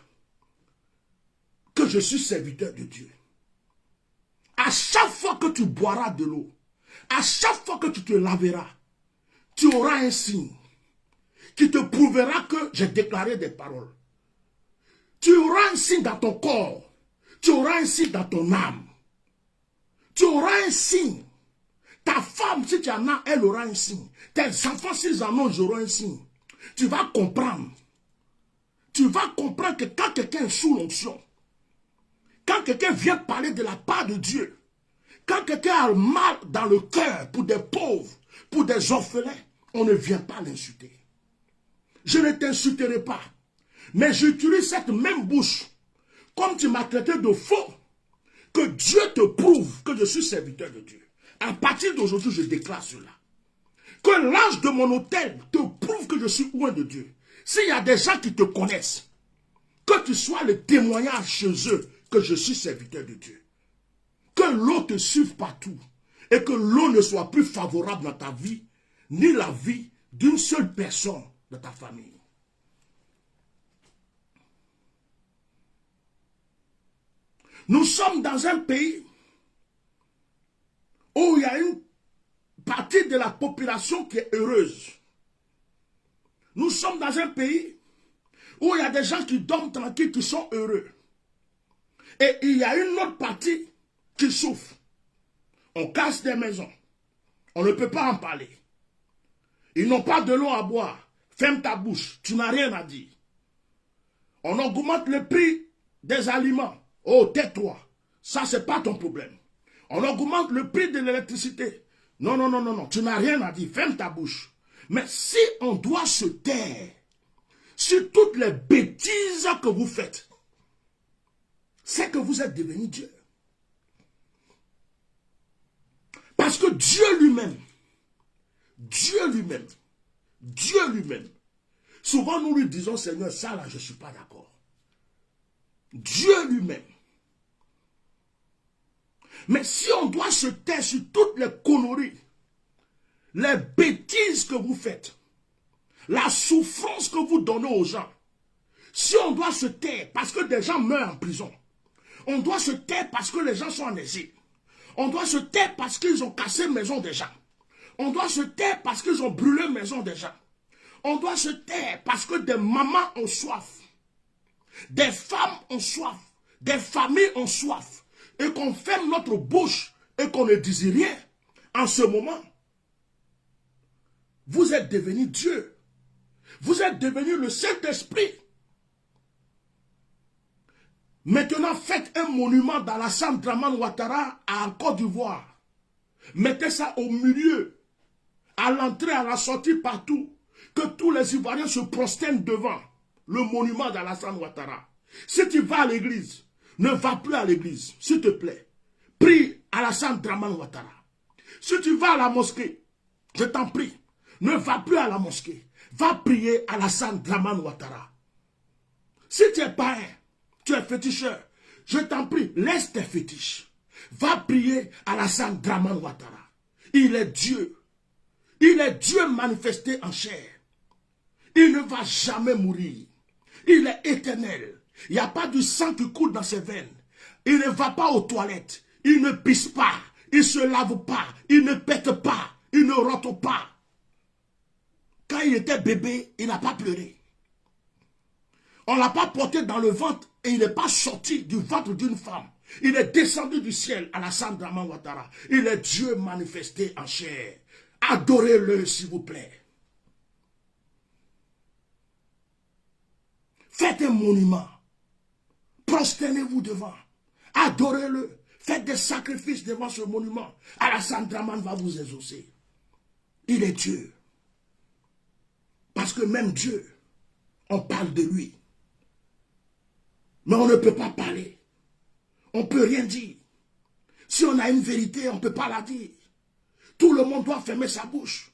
que je suis serviteur de Dieu. À chaque fois que tu boiras de l'eau, à chaque fois que tu te laveras, tu auras un signe qui te prouvera que j'ai déclaré des paroles. Tu auras un signe dans ton corps. Tu auras un signe dans ton âme. Tu auras un signe. Ta femme, si tu en as, elle aura un signe. Tes enfants, s'ils en ont, ils auront un signe. Tu vas comprendre. Tu vas comprendre que quand quelqu'un est sous l'onction, quand quelqu'un vient parler de la part de Dieu, quand quelqu'un a le mal dans le cœur pour des pauvres, pour des orphelins, on ne vient pas l'insulter. Je ne t'insulterai pas. Mais j'utilise cette même bouche, comme tu m'as traité de faux, que Dieu te prouve que je suis serviteur de Dieu. À partir d'aujourd'hui, je déclare cela. Que l'ange de mon autel te prouve que je suis loin de Dieu. S'il y a des gens qui te connaissent, que tu sois le témoignage chez eux que je suis serviteur de Dieu. Que l'eau te suive partout et que l'eau ne soit plus favorable dans ta vie, ni la vie d'une seule personne de ta famille. Nous sommes dans un pays où il y a une partie de la population qui est heureuse. Nous sommes dans un pays où il y a des gens qui dorment tranquilles, qui sont heureux. Et il y a une autre partie qui souffre. On casse des maisons. On ne peut pas en parler. Ils n'ont pas de l'eau à boire. Ferme ta bouche. Tu n'as rien à dire. On augmente le prix des aliments. Oh, tais-toi. Ça, ce n'est pas ton problème. On augmente le prix de l'électricité. Non, non, non, non, non. Tu n'as rien à dire. Ferme ta bouche. Mais si on doit se taire sur toutes les bêtises que vous faites, c'est que vous êtes devenu Dieu. Parce que Dieu lui-même, souvent nous lui disons, Seigneur, ça là, je ne suis pas d'accord. Dieu lui-même. Mais si on doit se taire sur toutes les conneries, les bêtises que vous faites, la souffrance que vous donnez aux gens, si on doit se taire parce que des gens meurent en prison, on doit se taire parce que les gens sont en exil, on doit se taire parce qu'ils ont cassé la maison des gens, on doit se taire parce qu'ils ont brûlé la maison des gens, on doit se taire parce que des mamans ont soif, des femmes ont soif, des familles ont soif, et qu'on ferme notre bouche et qu'on ne dise rien. En ce moment, vous êtes devenu Dieu. Vous êtes devenu le Saint-Esprit. Maintenant, faites un monument dans la Sam Dramane Ouattara en Côte d'Ivoire. Mettez ça au milieu, à l'entrée, à la sortie, partout. Que tous les Ivoiriens se prosternent devant le monument d'Alassane Ouattara. Si tu vas à l'église, ne va plus à l'église, s'il te plaît. Prie Alassane Dramane Ouattara. Si tu vas à la mosquée, je t'en prie, ne va plus à la mosquée. Va prier Alassane Dramane Ouattara. Si tu es païen, tu es féticheur, je t'en prie, laisse tes fétiches. Va prier Alassane Dramane Ouattara. Il est Dieu. Il est Dieu manifesté en chair. Il ne va jamais mourir. Il est éternel. Il n'y a pas du sang qui coule dans ses veines. Il ne va pas aux toilettes. Il ne pisse pas. Il ne se lave pas. Il ne pète pas. Il ne rote pas. Quand il était bébé, il n'a pas pleuré. On ne l'a pas porté dans le ventre et il n'est pas sorti du ventre d'une femme. Il est descendu du ciel à Alassane Dramane Ouattara. Il est Dieu manifesté en chair. Adorez-le, s'il vous plaît. Faites un monument. Prosternez-vous devant. Adorez-le. Faites des sacrifices devant ce monument. Alassane Dramane va vous exaucer. Il est Dieu. Parce que même Dieu, on parle de lui. Mais on ne peut pas parler. On ne peut rien dire. Si on a une vérité, on ne peut pas la dire. Tout le monde doit fermer sa bouche.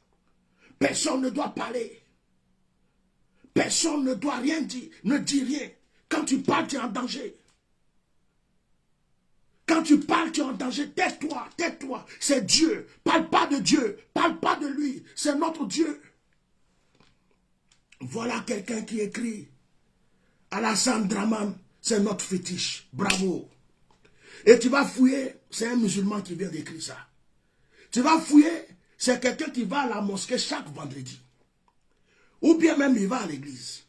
Personne ne doit parler. Personne ne doit rien dire. Ne dis rien. Quand tu parles, tu es en danger. Quand tu parles, tu es en danger. Tais-toi, tais-toi. C'est Dieu. Parle pas de Dieu. Parle pas de lui. C'est notre Dieu. Voilà quelqu'un qui écrit. Alassane Draman, c'est notre fétiche. Bravo. Et tu vas fouiller, c'est un musulman qui vient d'écrire ça. Tu vas fouiller, c'est quelqu'un qui va à la mosquée chaque vendredi. Ou bien même il va à l'église.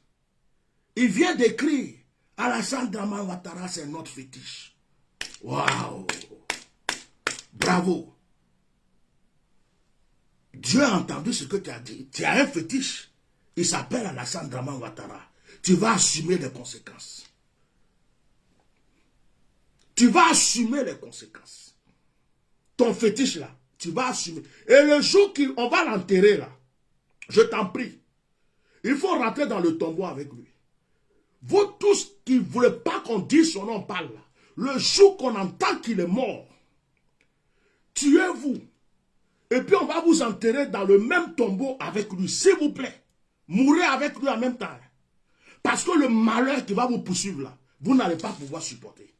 Il vient d'écrire, Alassane Draman Ouattara, c'est notre fétiche. Waouh! Bravo! Dieu a entendu ce que tu as dit. Tu as un fétiche. Il s'appelle Alassane Draman Ouattara. Tu vas assumer les conséquences. Tu vas assumer les conséquences. Ton fétiche là, tu vas assumer. Et le jour qu'on va l'enterrer là, je t'en prie, il faut rentrer dans le tombeau avec lui. Vous tous qui ne voulez pas qu'on dise son nom, parle là. Le jour qu'on entend qu'il est mort, tuez-vous. Et puis on va vous enterrer dans le même tombeau avec lui, s'il vous plaît. Mourrez avec lui en même temps. Parce que le malheur qui va vous poursuivre là, vous n'allez pas pouvoir supporter.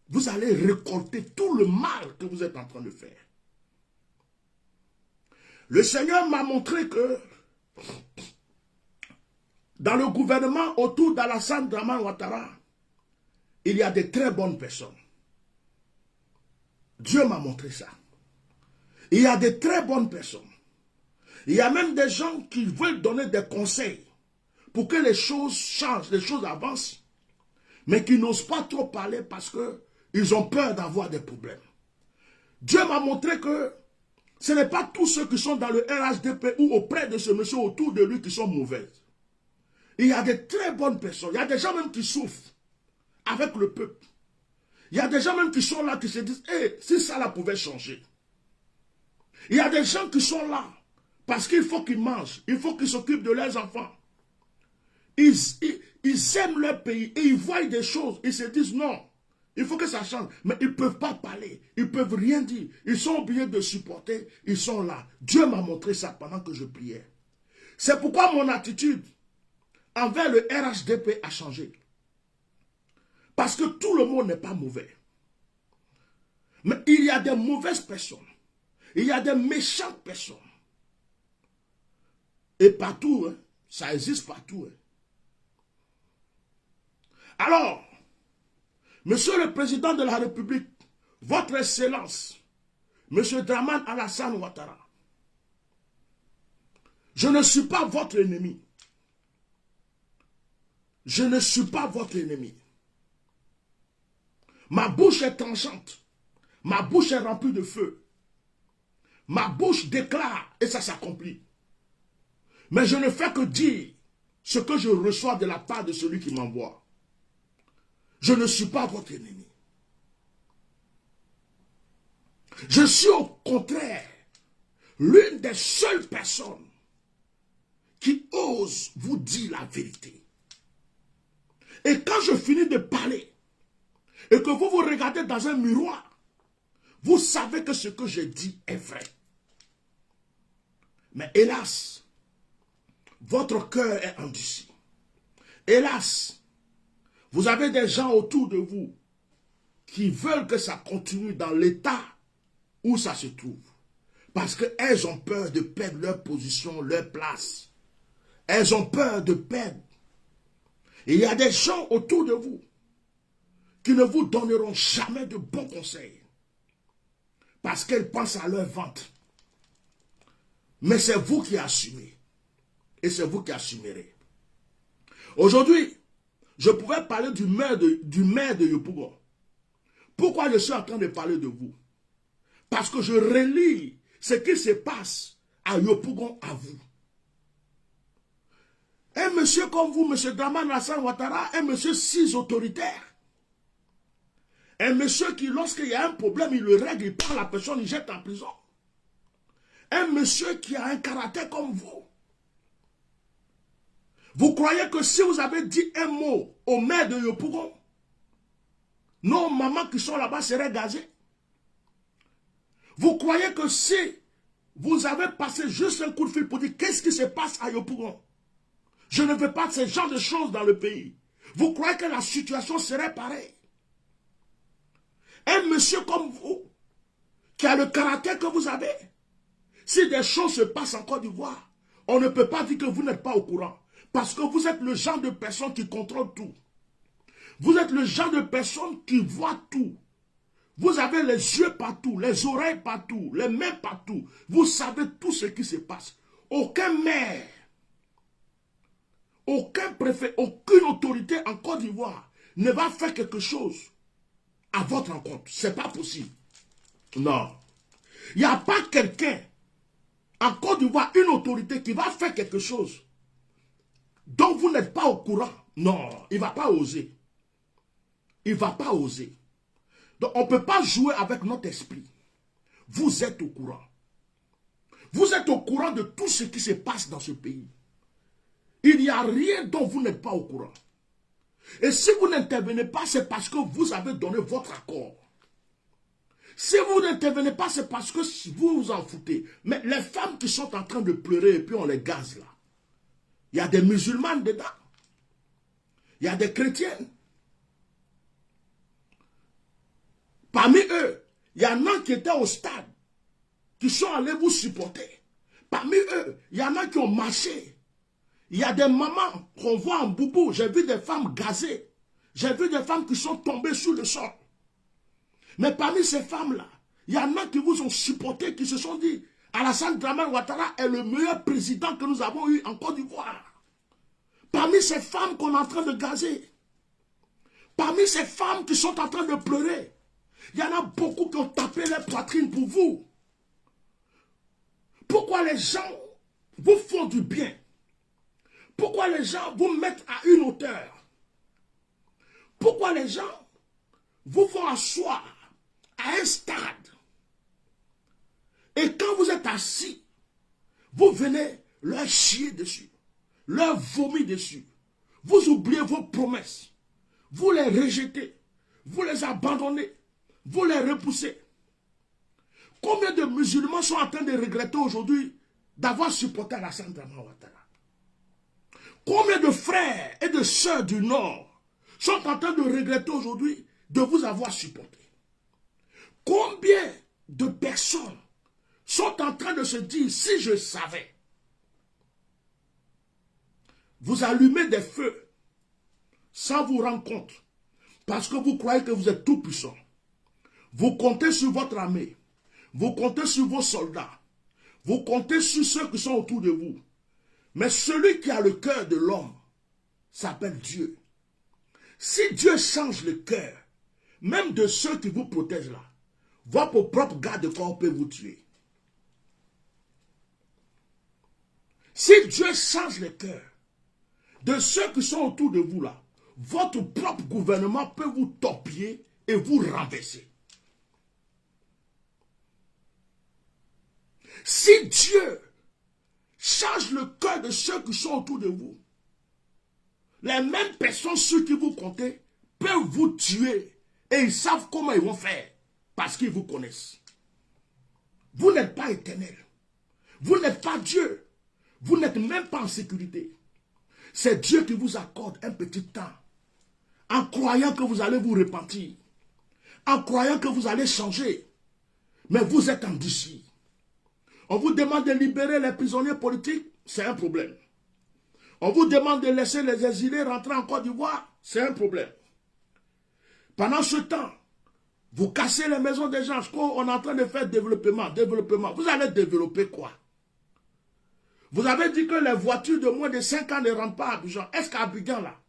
Vous allez récolter tout le mal que vous êtes en train de faire. Le Seigneur m'a montré que dans le gouvernement autour d'Alassane Draman Ouattara, il y a de très bonnes personnes. Dieu m'a montré ça. Il y a de très bonnes personnes. Il y a même des gens qui veulent donner des conseils pour que les choses changent, les choses avancent, mais qui n'osent pas trop parler parce qu'ils ont peur d'avoir des problèmes. Dieu m'a montré que ce n'est pas tous ceux qui sont dans le RHDP ou auprès de ce monsieur autour de lui qui sont mauvaises. Il y a de très bonnes personnes. Il y a des gens même qui souffrent avec le peuple. Il y a des gens même qui sont là qui se disent, hey, si ça là pouvait changer. Il y a des gens qui sont là parce qu'il faut qu'ils mangent, il faut qu'ils s'occupent de leurs enfants. Ils aiment leur pays et ils voient des choses, ils se disent non, il faut que ça change. Mais ils ne peuvent pas parler, ils ne peuvent rien dire. Ils sont obligés de supporter, ils sont là. Dieu m'a montré ça pendant que je priais. C'est pourquoi mon attitude envers le RHDP a changé. Parce que tout le monde n'est pas mauvais. Mais il y a des mauvaises personnes. Il y a des méchantes personnes. Et partout, hein, ça existe partout. Hein. Alors, Monsieur le Président de la République, Votre Excellence, Monsieur Draman Alassane Ouattara, je ne suis pas votre ennemi. Je ne suis pas votre ennemi. Ma bouche est tranchante. Ma bouche est remplie de feu. Ma bouche déclare et ça s'accomplit. Mais je ne fais que dire ce que je reçois de la part de celui qui m'envoie. Je ne suis pas votre ennemi. Je suis au contraire l'une des seules personnes qui ose vous dire la vérité. Et quand je finis de parler et que vous vous regardez dans un miroir, vous savez que ce que je dis est vrai. Mais hélas, votre cœur est endurci. Hélas, vous avez des gens autour de vous qui veulent que ça continue dans l'état où ça se trouve. Parce qu'elles ont peur de perdre leur position, leur place. Elles ont peur de perdre. Et il y a des gens autour de vous qui ne vous donneront jamais de bons conseils. Parce qu'elles pensent à leur ventre. Mais c'est vous qui assumez. Et c'est vous qui assumerez. Aujourd'hui, je pouvais parler du maire de Yopougon. Pourquoi je suis en train de parler de vous? Parce que je relis ce qui se passe à Yopougon à vous. Un monsieur comme vous, monsieur Draman Alassane Ouattara, un monsieur si autoritaire. Un monsieur qui, lorsqu'il y a un problème, il le règle, il prend la personne, il jette en prison. Un monsieur qui a un caractère comme vous. Vous croyez que si vous avez dit un mot au maire de Yopougon, nos mamans qui sont là-bas seraient gazées? Vous croyez que si vous avez passé juste un coup de fil pour dire qu'est-ce qui se passe à Yopougon, je ne veux pas ce genre de choses dans le pays, vous croyez que la situation serait pareille? Un monsieur comme vous, qui a le caractère que vous avez, si des choses se passent en Côte d'Ivoire, On ne peut pas dire que vous n'êtes pas au courant. Parce que vous êtes le genre de personne qui contrôle tout. Vous êtes le genre de personne qui voit tout. Vous avez les yeux partout, les oreilles partout, les mains partout. Vous savez tout ce qui se passe. Aucun maire, aucun préfet, aucune autorité en Côte d'Ivoire ne va faire quelque chose à votre rencontre. Ce n'est pas possible. Non. Il n'y a pas quelqu'un en Côte d'Ivoire, une autorité qui va faire quelque chose dont vous n'êtes pas au courant. Non, il ne va pas oser. Il ne va pas oser. Donc, on ne peut pas jouer avec notre esprit. Vous êtes au courant. Vous êtes au courant de tout ce qui se passe dans ce pays. Il n'y a rien dont vous n'êtes pas au courant. Et si vous n'intervenez pas, c'est parce que vous avez donné votre accord. Si vous n'intervenez pas, c'est parce que vous vous en foutez. Mais les femmes qui sont en train de pleurer et puis on les gaze là, il y a des musulmanes dedans. Il y a des chrétiennes. Parmi eux, il y en a qui étaient au stade, qui sont allés vous supporter. Parmi eux, il y en a qui ont marché. Il y a des mamans qu'on voit en boubou. J'ai vu des femmes gazées. J'ai vu des femmes qui sont tombées sur le sol. Mais parmi ces femmes-là, il y en a qui vous ont supporté, qui se sont dit, Alassane Dramane Ouattara est le meilleur président que nous avons eu en Côte d'Ivoire. Parmi ces femmes qu'on est en train de gazer, parmi ces femmes qui sont en train de pleurer, il y en a beaucoup qui ont tapé les poitrines pour vous. Pourquoi les gens vous font du bien? Pourquoi les gens vous mettent à une hauteur? Pourquoi les gens vous font asseoir à un stade? Et quand vous êtes assis, vous venez leur chier dessus, leur vomir dessus. Vous oubliez vos promesses. Vous les rejetez. Vous les abandonnez. Vous les repoussez. Combien de musulmans sont en train de regretter aujourd'hui d'avoir supporté Alassane Dramane Ouattara? Combien de frères et de sœurs du Nord sont en train de regretter aujourd'hui de vous avoir supporté? Combien de personnes sont en train de se dire, si je savais, vous allumez des feux sans vous rendre compte, parce que vous croyez que vous êtes tout puissant. Vous comptez sur votre armée, vous comptez sur vos soldats, vous comptez sur ceux qui sont autour de vous. Mais celui qui a le cœur de l'homme s'appelle Dieu. Si Dieu change le cœur, même de ceux qui vous protègent là, votre propre garde-corps peut vous tuer. Si Dieu change le cœur de ceux qui sont autour de vous là, votre propre gouvernement peut vous torpiller et vous renverser. Si Dieu change le cœur de ceux qui sont autour de vous, les mêmes personnes sur qui vous comptez peuvent vous tuer et ils savent comment ils vont faire parce qu'ils vous connaissent. Vous n'êtes pas éternel. Vous n'êtes pas Dieu. Vous n'êtes même pas en sécurité. C'est Dieu qui vous accorde un petit temps en croyant que vous allez vous repentir, en croyant que vous allez changer. Mais vous êtes endurcis. On vous demande de libérer les prisonniers politiques, c'est un problème. On vous demande de laisser les exilés rentrer en Côte d'Ivoire, c'est un problème. Pendant ce temps, vous cassez les maisons des gens, on est en train de faire développement. Vous allez développer quoi? Vous avez dit que les voitures de moins de 5 ans ne rentrent pas à Abidjan. Est-ce qu'à Abidjan, là,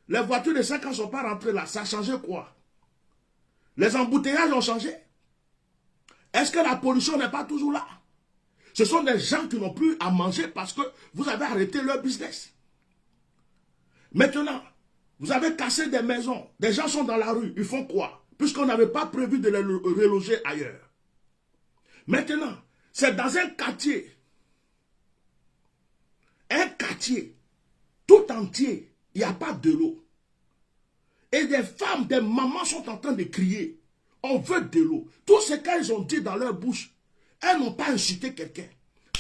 les voitures de 5 ans ne sont pas rentrées là? Ça a changé quoi? Les embouteillages ont changé? Est-ce que la pollution n'est pas toujours là? Ce sont des gens qui n'ont plus à manger parce que vous avez arrêté leur business. Maintenant, vous avez cassé des maisons. Des gens sont dans la rue. Ils font quoi? Puisqu'on n'avait pas prévu de les reloger ailleurs. Maintenant, c'est dans un quartier tout entier, il n'y a pas de l'eau. Et des femmes, des mamans sont en train de crier. On veut de l'eau. Tout ce qu'elles ont dit dans leur bouche, elles n'ont pas insulté quelqu'un.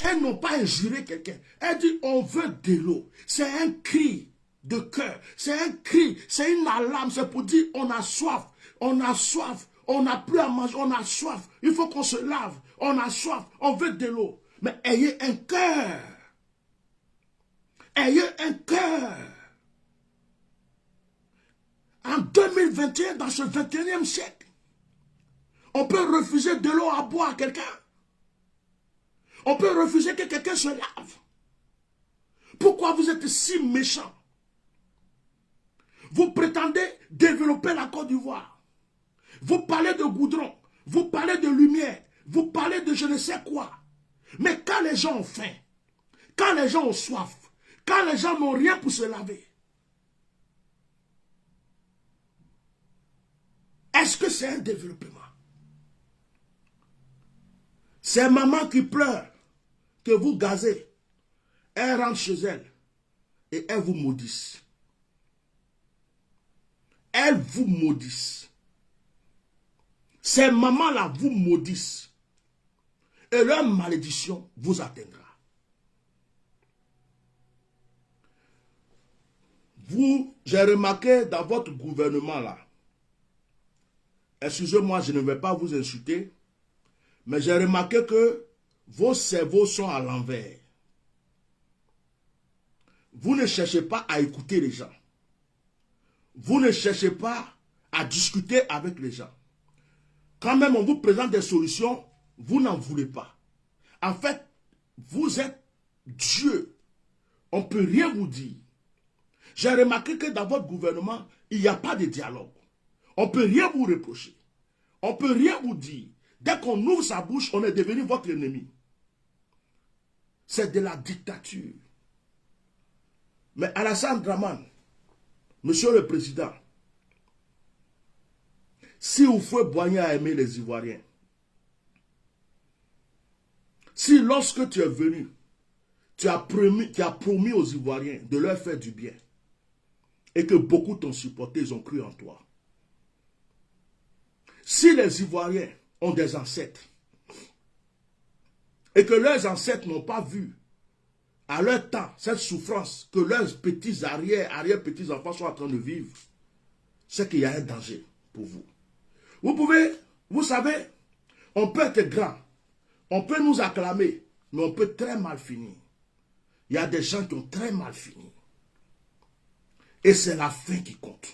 Elles n'ont pas injuré quelqu'un. Elles disent on veut de l'eau. C'est un cri de cœur. C'est un cri. C'est une alarme. C'est pour dire on a soif. On a soif. On n'a plus à manger. On a soif. Il faut qu'on se lave. On a soif. On veut de l'eau. Mais ayez un cœur ayez un cœur. En 2021, dans ce 21e siècle, on peut refuser de l'eau à boire à quelqu'un. On peut refuser que quelqu'un se lave. Pourquoi vous êtes si méchants? Vous prétendez développer la Côte d'Ivoire. Vous parlez de goudron. Vous parlez de lumière. Vous parlez de je ne sais quoi. Mais quand les gens ont faim, quand les gens ont soif, quand les gens n'ont rien pour se laver, est-ce que c'est un développement? C'est maman qui pleure, que vous gazez. Elle rentre chez elle et elle vous maudisse. Elle vous maudisse. Ces mamans-là vous maudissent. Et leur malédiction vous atteindra. Vous, j'ai remarqué dans votre gouvernement là, excusez-moi, je ne vais pas vous insulter, mais j'ai remarqué que vos cerveaux sont à l'envers. Vous ne cherchez pas à écouter les gens. Vous ne cherchez pas à discuter avec les gens. Quand même on vous présente des solutions, vous n'en voulez pas. En fait, vous êtes Dieu. On ne peut rien vous dire. J'ai remarqué que dans votre gouvernement, il n'y a pas de dialogue. On ne peut rien vous reprocher. On ne peut rien vous dire. Dès qu'on ouvre sa bouche, on est devenu votre ennemi. C'est de la dictature. Mais Alassane Dramane, Monsieur le Président, si Houphouët-Boigny a aimé les Ivoiriens, si lorsque tu es venu, tu as promis aux Ivoiriens de leur faire du bien, et que beaucoup t'ont supporté, ils ont cru en toi. Si les Ivoiriens ont des ancêtres, et que leurs ancêtres n'ont pas vu à leur temps cette souffrance que leurs petits arrière-petits-enfants sont en train de vivre, c'est qu'il y a un danger pour vous. Vous savez, on peut être grand, on peut nous acclamer, mais on peut très mal finir. Il y a des gens qui ont très mal fini. Et c'est la fin qui compte.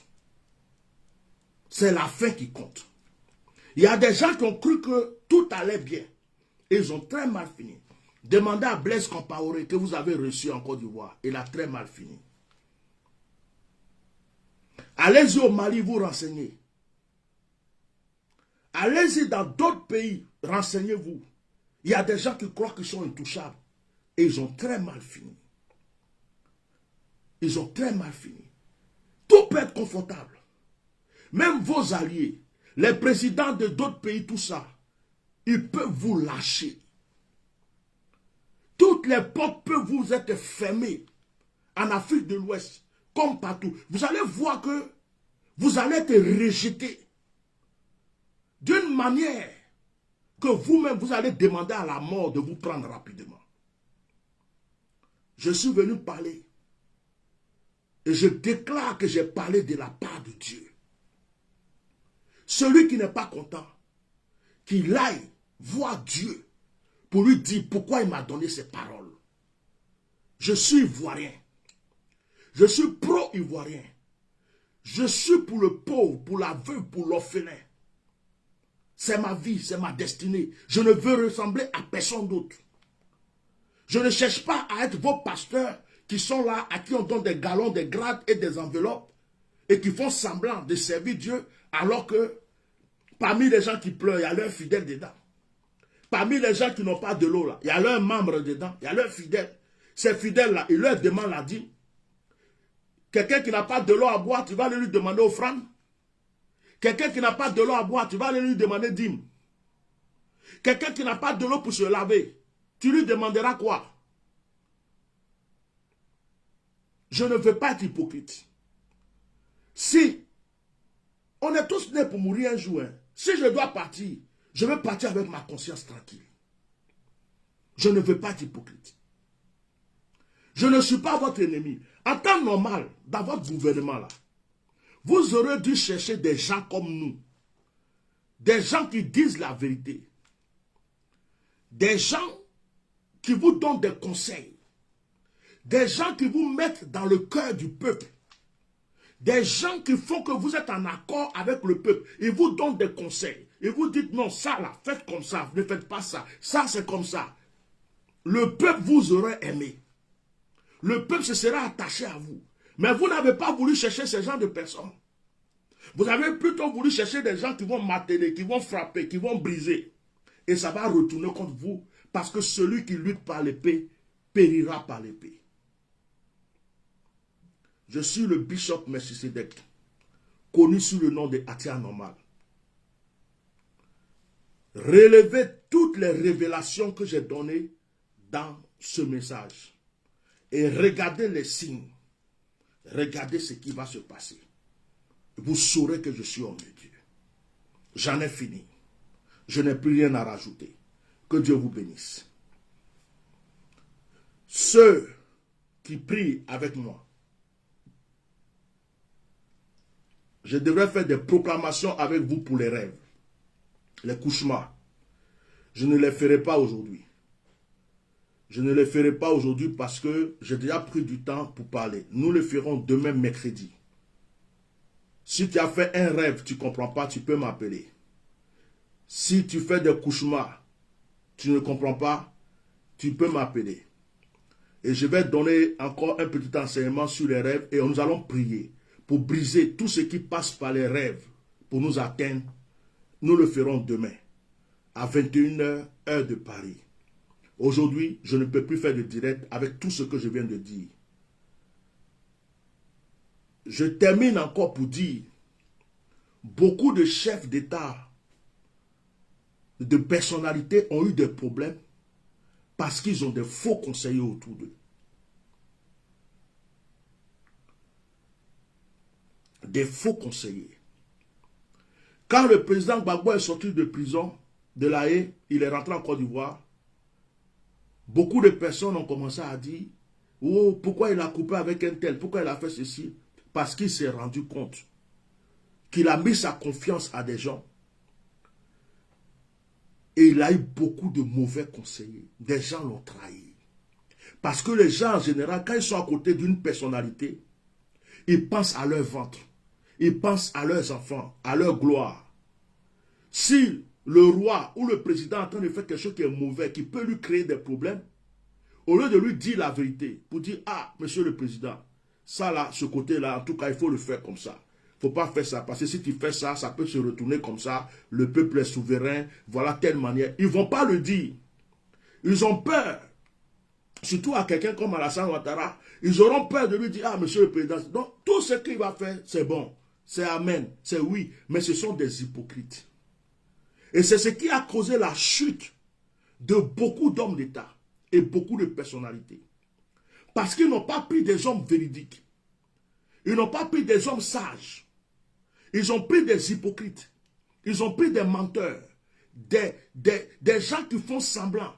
C'est la fin qui compte. Il y a des gens qui ont cru que tout allait bien. Et ils ont très mal fini. Demandez à Blaise Compaoré que vous avez reçu en Côte d'Ivoire. Il a très mal fini. Allez-y au Mali, vous renseignez. Allez-y dans d'autres pays, renseignez-vous. Il y a des gens qui croient qu'ils sont intouchables. Et ils ont très mal fini. Ils ont très mal fini. Tout peut être confortable. Même vos alliés, les présidents de d'autres pays, tout ça, ils peuvent vous lâcher. Toutes les portes peuvent vous être fermées. En Afrique de l'Ouest, comme partout. Vous allez voir que vous allez être rejeté. D'une manière que vous-même, vous allez demander à la mort de vous prendre rapidement. Je suis venu parler. Et je déclare que j'ai parlé de la part de Dieu. Celui qui n'est pas content, qu'il aille voir Dieu pour lui dire pourquoi il m'a donné ces paroles. Je suis ivoirien. Je suis pro-ivoirien. Je suis pour le pauvre, pour la veuve, pour l'orphelin. C'est ma vie, c'est ma destinée. Je ne veux ressembler à personne d'autre. Je ne cherche pas à être vos pasteurs qui sont là, à qui on donne des galons, des grades et des enveloppes et qui font semblant de servir Dieu alors que parmi les gens qui pleurent, il y a leurs fidèles dedans. Parmi les gens qui n'ont pas de l'eau là, il y a leurs membres dedans, il y a leurs fidèles. Ces fidèles-là, ils leur demandent la dîme. Quelqu'un qui n'a pas de l'eau à boire, tu vas aller lui demander offrande. Quelqu'un qui n'a pas de l'eau à boire, tu vas aller lui demander dîme. Quelqu'un qui n'a pas de l'eau pour se laver, tu lui demanderas quoi? Je ne veux pas être hypocrite. Si on est tous nés pour mourir un jour, hein, si je dois partir, je veux partir avec ma conscience tranquille. Je ne veux pas être hypocrite. Je ne suis pas votre ennemi. En temps normal, dans votre gouvernement là, vous aurez dû chercher des gens comme nous. Des gens qui disent la vérité. Des gens qui vous donnent des conseils. Des gens qui vous mettent dans le cœur du peuple. Des gens qui font que vous êtes en accord avec le peuple. Ils vous donnent des conseils. Ils vous disent non, ça là, faites comme ça, ne faites pas ça. Ça c'est comme ça. Le peuple vous aurait aimé. Le peuple se sera attaché à vous. Mais vous n'avez pas voulu chercher ce genre de personnes. Vous avez plutôt voulu chercher des gens qui vont marteler, qui vont frapper, qui vont briser. Et ça va retourner contre vous. Parce que celui qui lutte par l'épée périra par l'épée. Je suis le bishop Melchisedec, connu sous le nom de Atia Normal. Relevez toutes les révélations que j'ai données dans ce message. Et regardez les signes. Regardez ce qui va se passer. Vous saurez que je suis homme de Dieu. J'en ai fini. Je n'ai plus rien à rajouter. Que Dieu vous bénisse. Ceux qui prient avec moi, je devrais faire des proclamations avec vous pour les rêves, les cauchemars. Je ne les ferai pas aujourd'hui. Je ne les ferai pas aujourd'hui parce que j'ai déjà pris du temps pour parler. Nous le ferons demain mercredi. Si tu as fait un rêve, tu ne comprends pas, tu peux m'appeler. Si tu fais des cauchemars, tu ne comprends pas, tu peux m'appeler. Et je vais donner encore un petit enseignement sur les rêves et nous allons prier pour briser tout ce qui passe par les rêves pour nous atteindre. Nous le ferons demain à 21h, heure de Paris. Aujourd'hui, je ne peux plus faire de direct avec tout ce que je viens de dire. Je termine encore pour dire, beaucoup de chefs d'État, de personnalités ont eu des problèmes parce qu'ils ont des faux conseillers autour d'eux. Des faux conseillers. Quand le président Gbagbo est sorti de prison de La Haye, il est rentré en Côte d'Ivoire, beaucoup de personnes ont commencé à dire « Oh, pourquoi il a coupé avec un tel? Pourquoi il a fait ceci ?» Parce qu'il s'est rendu compte qu'il a mis sa confiance à des gens. Et il a eu beaucoup de mauvais conseillers. Des gens l'ont trahi. Parce que les gens, en général, quand ils sont à côté d'une personnalité, ils pensent à leur ventre. Ils pensent à leurs enfants, à leur gloire. Si le roi ou le président est en train de faire quelque chose qui est mauvais, qui peut lui créer des problèmes, au lieu de lui dire la vérité, pour dire, ah, monsieur le président, ça là, ce côté-là, en tout cas, il faut le faire comme ça. Il ne faut pas faire ça, parce que si tu fais ça, ça peut se retourner comme ça. Le peuple est souverain, voilà telle manière. Ils ne vont pas le dire. Ils ont peur. Surtout à quelqu'un comme Alassane Ouattara, ils auront peur de lui dire, ah, monsieur le président. Donc, tout ce qu'il va faire, c'est bon. C'est amen, c'est oui. Mais ce sont des hypocrites. Et c'est ce qui a causé la chute de beaucoup d'hommes d'État et beaucoup de personnalités. Parce qu'ils n'ont pas pris des hommes véridiques. Ils n'ont pas pris des hommes sages. Ils ont pris des hypocrites. Ils ont pris des menteurs. Des gens qui font semblant.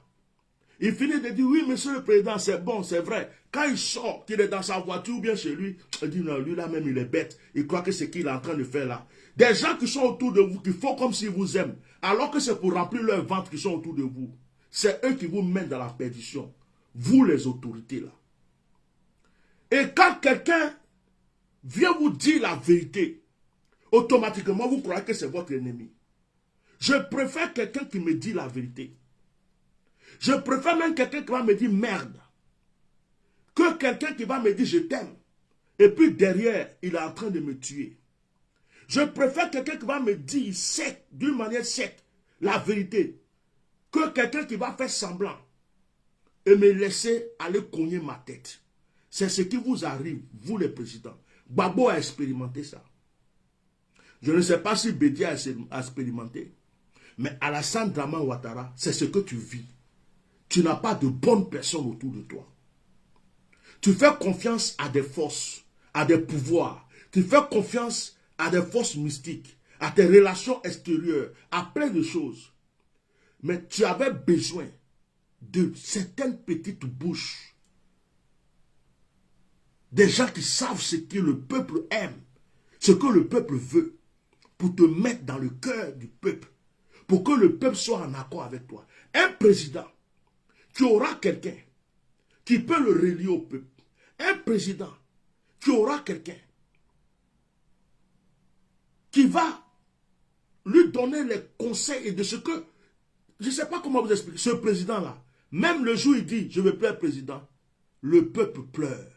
Il finit de dire, oui, monsieur le président, c'est bon, c'est vrai. Quand il sort, qu'il est dans sa voiture ou bien chez lui, il dit, non, lui là même, il est bête. Il croit que c'est ce qu'il est en train de faire là. Des gens qui sont autour de vous, qui font comme s'ils vous aiment, alors que c'est pour remplir leur ventre qui sont autour de vous. C'est eux qui vous mettent dans la perdition. Vous, les autorités là. Et quand quelqu'un vient vous dire la vérité, automatiquement, vous croyez que c'est votre ennemi. Je préfère quelqu'un qui me dit la vérité. Je préfère même quelqu'un qui va me dire merde, que quelqu'un qui va me dire je t'aime. Et puis derrière, il est en train de me tuer. Je préfère quelqu'un qui va me dire sec, d'une manière sec, la vérité, que quelqu'un qui va faire semblant et me laisser aller cogner ma tête. C'est ce qui vous arrive, vous les présidents. Gbagbo a expérimenté ça. Je ne sais pas si Bédia a expérimenté. Mais Alassane Dramane Ouattara, c'est ce que tu vis. Tu n'as pas de bonnes personnes autour de toi. Tu fais confiance à des forces, à des pouvoirs. Tu fais confiance à des forces mystiques, à tes relations extérieures, à plein de choses. Mais tu avais besoin de certaines petites bouches. Des gens qui savent ce que le peuple aime, ce que le peuple veut, pour te mettre dans le cœur du peuple, pour que le peuple soit en accord avec toi. Un président, tu auras quelqu'un qui peut le relier au peuple. un président qui aura quelqu'un qui va lui donner les conseils et de ce que, je ne sais pas comment vous expliquer, ce président-là, même le jour où il dit, je ne veux plus être président, le peuple pleure.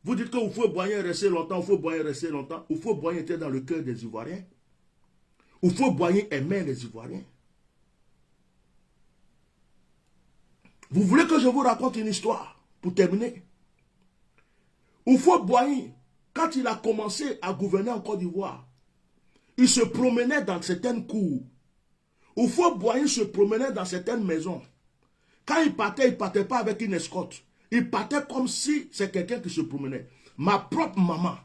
Vous dites que Houphouët-Boigny est resté longtemps, Houphouët-Boigny est resté longtemps. Houphouët-Boigny était dans le cœur des Ivoiriens. Houphouët-Boigny aimait les Ivoiriens. Vous voulez que je vous raconte une histoire pour terminer? Houphouët-Boigny, quand il a commencé à gouverner en Côte d'Ivoire, il se promenait dans certaines cours. Houphouët-Boigny se promenait dans certaines maisons. Quand il partait pas avec une escorte. Il partait comme si c'est quelqu'un qui se promenait. Ma propre maman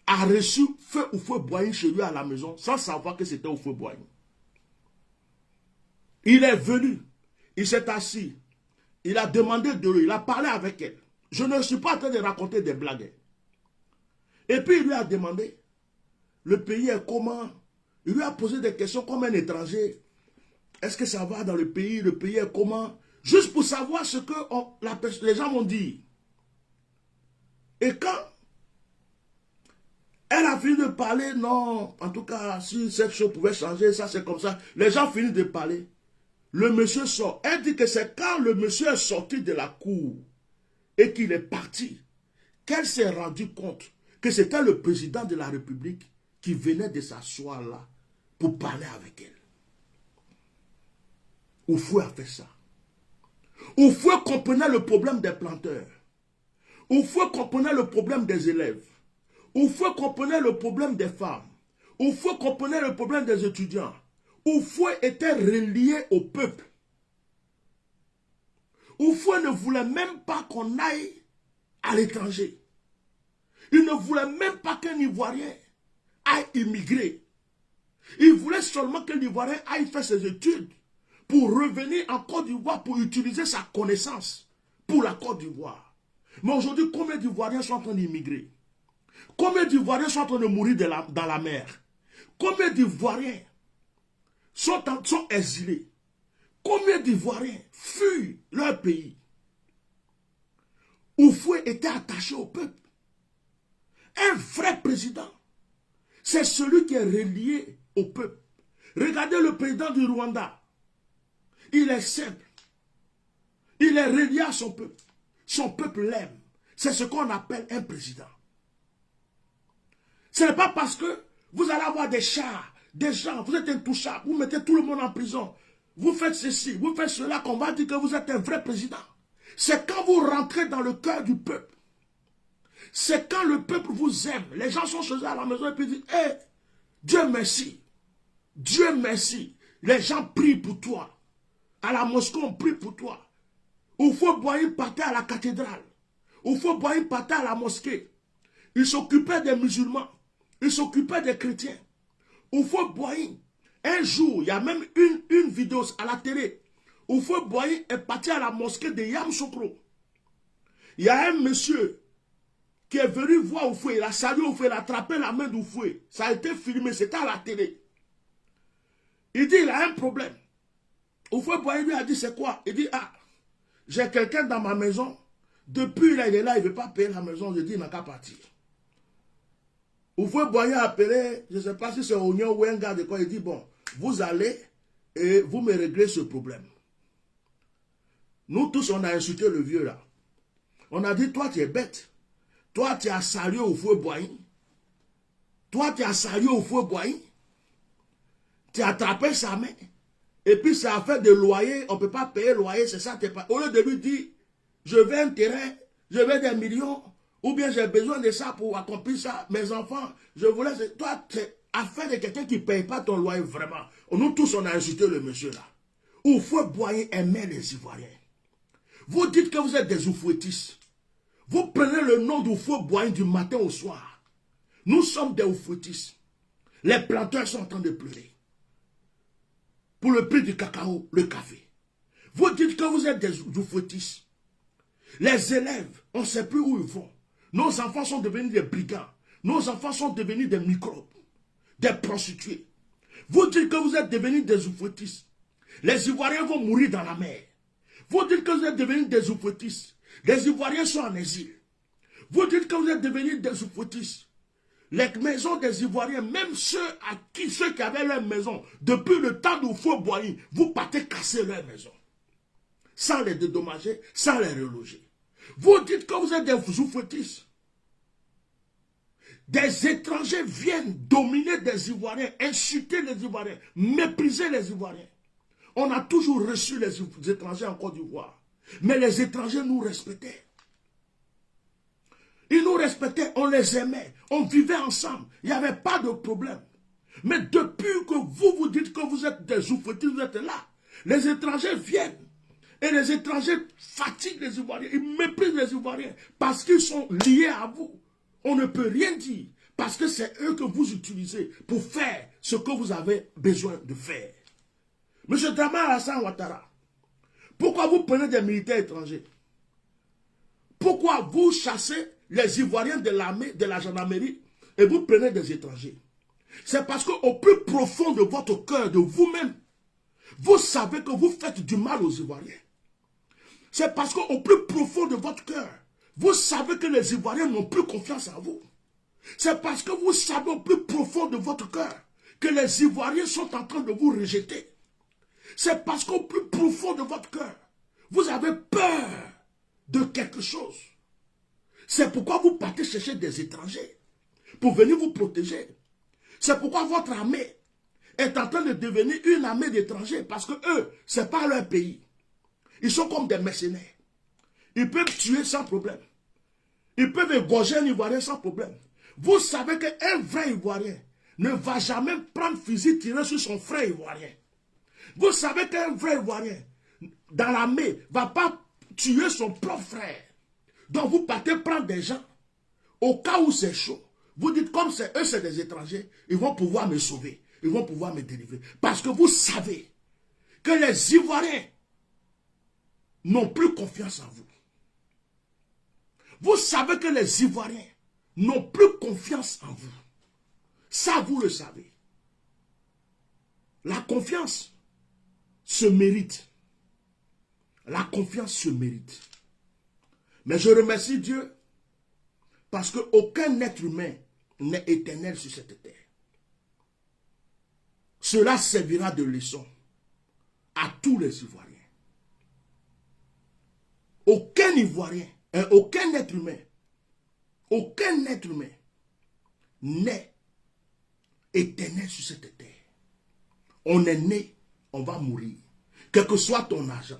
a reçu feu Houphouët-Boigny chez lui à la maison sans savoir que c'était Houphouët-Boigny. Il est venu, il s'est assis, il a demandé de lui, il a parlé avec elle. Je ne suis pas en train de raconter des blagues. Et puis il lui a demandé, le pays est comment? Il lui a posé des questions comme un étranger. Est-ce que ça va dans le pays est comment? Juste pour savoir ce que les gens vont dire. Et quand elle a fini de parler, non, en tout cas, si cette chose pouvait changer, ça c'est comme ça. Les gens finissent de parler. Le monsieur sort. Elle dit que c'est quand le monsieur est sorti de la cour et qu'il est parti qu'elle s'est rendue compte que c'était le président de la République qui venait de s'asseoir là pour parler avec elle. Houphouët a fait ça. Houphouët comprenait le problème des planteurs. Houphouët comprenait le problème des élèves. Houphouët comprenait le problème des femmes. Houphouët comprenait le problème des étudiants. Houphouët était relié au peuple. Houphouët ne voulait même pas qu'on aille à l'étranger. Il ne voulait même pas qu'un Ivoirien aille immigrer. Il voulait seulement que l'Ivoirien aille faire ses études pour revenir en Côte d'Ivoire, pour utiliser sa connaissance pour la Côte d'Ivoire. Mais aujourd'hui, combien d'Ivoiriens sont en train d'immigrer? Combien d'Ivoiriens sont en train de mourir dans la mer? Combien d'Ivoiriens sont exilés? Combien d'Ivoiriens fuient leur pays? Houphouët était attaché au peuple. Un vrai président, c'est celui qui est relié au peuple. Regardez le président du Rwanda. Il est simple. Il est relié à son peuple. Son peuple l'aime. C'est ce qu'on appelle un président. Ce n'est pas parce que vous allez avoir des chars, des gens, vous êtes intouchables, vous mettez tout le monde en prison, vous faites ceci, vous faites cela, qu'on va dire que vous êtes un vrai président. C'est quand vous rentrez dans le cœur du peuple. C'est quand le peuple vous aime. Les gens sont chez eux à la maison et puis disent, hey, Dieu merci. Dieu merci. Les gens prient pour toi. À la mosquée, on prie pour toi. Houphouët-Boigny partait à la cathédrale. Houphouët-Boigny partait à la mosquée. Il s'occupait des musulmans. Il s'occupait des chrétiens. Houphouët-Boigny, un jour, il y a même une vidéo à la télé. Houphouët-Boigny est parti à la mosquée de Yamoussoukro. Il y a un monsieur qui est venu voir Houphouët. Il a salué Houphouët, il a attrapé la main d'Houphouët. Ça a été filmé, c'était à la télé. Il dit, il a un problème. Houphouët-Boigny lui a dit, c'est quoi? Il dit, ah, j'ai quelqu'un dans ma maison. Depuis, là, il est là, il ne veut pas payer la maison. Je dis, il n'a qu'à partir. Houphouët-Boigny a appelé, je ne sais pas si c'est Oignon ou un gars de quoi. Il dit, bon, vous allez et vous me réglez ce problème. Nous tous, on a insulté le vieux là. On a dit, toi, tu es bête. Toi, tu as salué Houphouët-Boigny. Toi, tu as salué Houphouët-Boigny. Tu as attrapé sa main. Et puis, ça a fait des loyers. On ne peut pas payer le loyer, c'est ça. Pas... Au lieu de lui dire, je veux un terrain, je veux des millions, ou bien j'ai besoin de ça pour accomplir ça. Mes enfants, je voulais... Toi, tu es affaire de quelqu'un qui ne paye pas ton loyer vraiment. Nous tous, on a insulté le monsieur là. Houphouët-Boigny aimait les Ivoiriens. Vous dites que vous êtes des Houphouëtistes. Vous prenez le nom d'Houphouët-Boigny du matin au soir. Nous sommes des Houphouëtistes. Les planteurs sont en train de pleurer. Pour le prix du cacao, le café. Vous dites que vous êtes des Houphouëtistes. Les élèves, on ne sait plus où ils vont. Nos enfants sont devenus des brigands. Nos enfants sont devenus des microbes, des prostituées. Vous dites que vous êtes devenus des Houphouëtistes. Les Ivoiriens vont mourir dans la mer. Vous dites que vous êtes devenus des Houphouëtistes. Les Ivoiriens sont en exil. Vous dites que vous êtes devenus des souffletistes. Les maisons des Ivoiriens, même ceux qui avaient leur maison, depuis le temps du feu Boigny, vous partez casser leur maison. Sans les dédommager, sans les reloger. Vous dites que vous êtes des souffletistes. Des étrangers viennent dominer des Ivoiriens, insulter les Ivoiriens, mépriser les Ivoiriens. On a toujours reçu les étrangers en Côte d'Ivoire. Mais les étrangers nous respectaient. Ils nous respectaient, on les aimait, on vivait ensemble. Il n'y avait pas de problème. Mais depuis que vous dites que vous êtes des souffletistes, vous êtes là, les étrangers viennent. Et les étrangers fatiguent les Ivoiriens, ils méprisent les Ivoiriens parce qu'ils sont liés à vous. On ne peut rien dire parce que c'est eux que vous utilisez pour faire ce que vous avez besoin de faire. Monsieur Dramane Alassane Ouattara, pourquoi vous prenez des militaires étrangers? Pourquoi vous chassez les Ivoiriens de l'armée, de la gendarmerie et vous prenez des étrangers? C'est parce qu'au plus profond de votre cœur, de vous-même, vous savez que vous faites du mal aux Ivoiriens. C'est parce qu'au plus profond de votre cœur, vous savez que les Ivoiriens n'ont plus confiance en vous. C'est parce que vous savez au plus profond de votre cœur que les Ivoiriens sont en train de vous rejeter. C'est parce qu'au plus profond de votre cœur, vous avez peur de quelque chose. C'est pourquoi vous partez chercher des étrangers pour venir vous protéger. C'est pourquoi votre armée est en train de devenir une armée d'étrangers parce que eux, ce n'est pas leur pays. Ils sont comme des mercenaires. Ils peuvent tuer sans problème. Ils peuvent égorger un Ivoirien sans problème. Vous savez qu'un vrai Ivoirien ne va jamais prendre fusil tirer sur son frère Ivoirien. Vous savez qu'un vrai Ivoirien, dans l'armée, ne va pas tuer son propre frère. Donc vous partez prendre des gens, au cas où c'est chaud. Vous dites comme c'est eux, c'est des étrangers, ils vont pouvoir me sauver. Ils vont pouvoir me délivrer. Parce que vous savez que les Ivoiriens n'ont plus confiance en vous. Vous savez que les Ivoiriens n'ont plus confiance en vous. Ça, vous le savez. La confiance se mérite. La confiance se mérite. Mais je remercie Dieu parce qu'aucun être humain n'est éternel sur cette terre. Cela servira de leçon à tous les Ivoiriens. Aucun Ivoirien, aucun être humain n'est éternel sur cette terre. On est né, on va mourir. Quel que soit ton argent,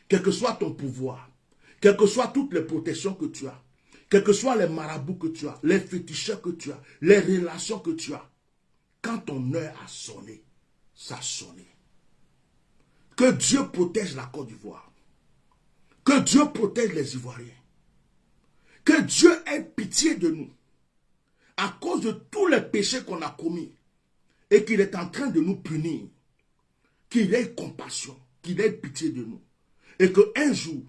quel que soit ton pouvoir, quelles que soient toutes les protections que tu as, quels que soient les marabouts que tu as, les féticheurs que tu as, les relations que tu as, quand ton heure a sonné, ça a sonné. Que Dieu protège la Côte d'Ivoire. Que Dieu protège les Ivoiriens. Que Dieu ait pitié de nous. À cause de tous les péchés qu'on a commis. Et qu'il est en train de nous punir. Qu'il ait compassion. Qu'il ait pitié de nous. Et qu'un jour,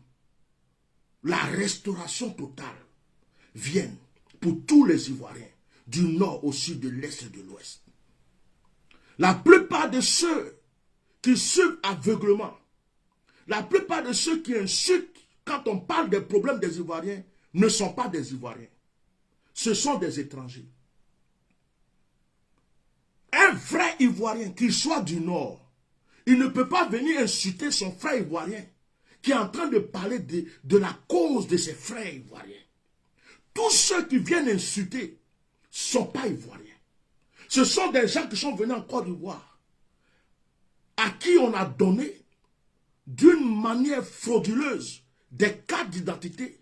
la restauration totale vienne pour tous les Ivoiriens. Du nord au sud, de l'est et de l'ouest. La plupart de ceux qui suivent aveuglement, la plupart de ceux qui insultent quand on parle des problèmes des Ivoiriens ne sont pas des Ivoiriens. Ce sont des étrangers. Un vrai Ivoirien, qu'il soit du Nord, il ne peut pas venir insulter son frère Ivoirien qui est en train de parler de la cause de ses frères Ivoiriens. Tous ceux qui viennent insulter ne sont pas Ivoiriens. Ce sont des gens qui sont venus en Côte d'Ivoire, à qui on a donné d'une manière frauduleuse des cartes d'identité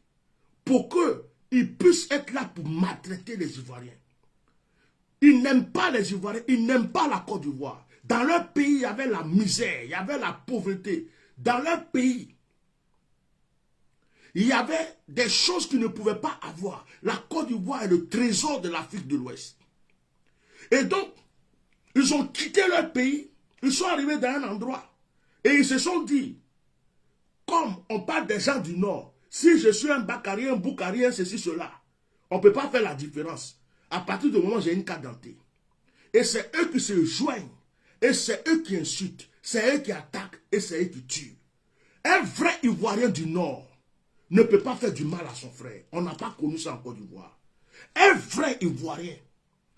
pour qu'ils puissent être là pour maltraiter les Ivoiriens. Ils n'aiment pas les Ivoiriens, ils n'aiment pas la Côte d'Ivoire. Dans leur pays, il y avait la misère, il y avait la pauvreté. Dans leur pays, il y avait des choses qu'ils ne pouvaient pas avoir. La Côte d'Ivoire est le trésor de l'Afrique de l'Ouest. Et donc, ils ont quitté leur pays, ils sont arrivés dans un endroit et ils se sont dit, comme on parle des gens du Nord, si je suis un Bakari, un Boukari, un ceci, cela, on ne peut pas faire la différence. À partir du moment où j'ai une carte d'identité. Et c'est eux qui se joignent. Et c'est eux qui insultent. C'est eux qui attaquent. Et c'est eux qui tuent. Un vrai Ivoirien du Nord ne peut pas faire du mal à son frère. On n'a pas connu ça en Côte d'Ivoire. Un vrai Ivoirien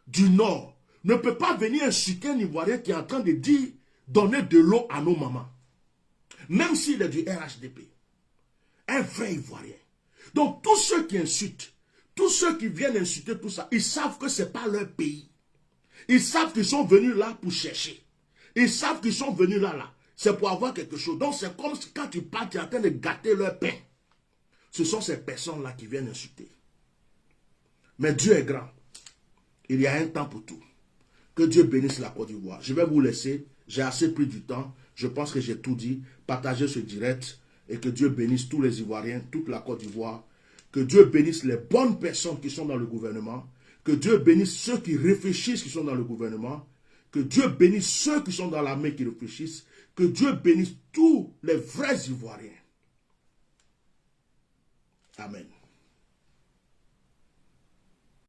du Nord ne peut pas venir insulter un Ivoirien qui est en train de dire donner de l'eau à nos mamans. Même s'il est du RHDP. Un vrai Ivoirien. Donc tous ceux qui insultent, tous ceux qui viennent insulter tout ça, ils savent que ce n'est pas leur pays. Ils savent qu'ils sont venus là pour chercher. Ils savent qu'ils sont venus là. C'est pour avoir quelque chose. Donc c'est comme si quand tu parles, tu es en train de gâter leur pain. Ce sont ces personnes-là qui viennent insulter. Mais Dieu est grand. Il y a un temps pour tout. Que Dieu bénisse la Côte d'Ivoire. Je vais vous laisser. J'ai assez pris du temps. Je pense que j'ai tout dit. Partagez ce direct. Et que Dieu bénisse tous les Ivoiriens, toute la Côte d'Ivoire. Que Dieu bénisse les bonnes personnes qui sont dans le gouvernement. Que Dieu bénisse ceux qui réfléchissent qui sont dans le gouvernement. Que Dieu bénisse ceux qui sont dans l'armée qui réfléchissent. Que Dieu bénisse tous les vrais Ivoiriens. Amen.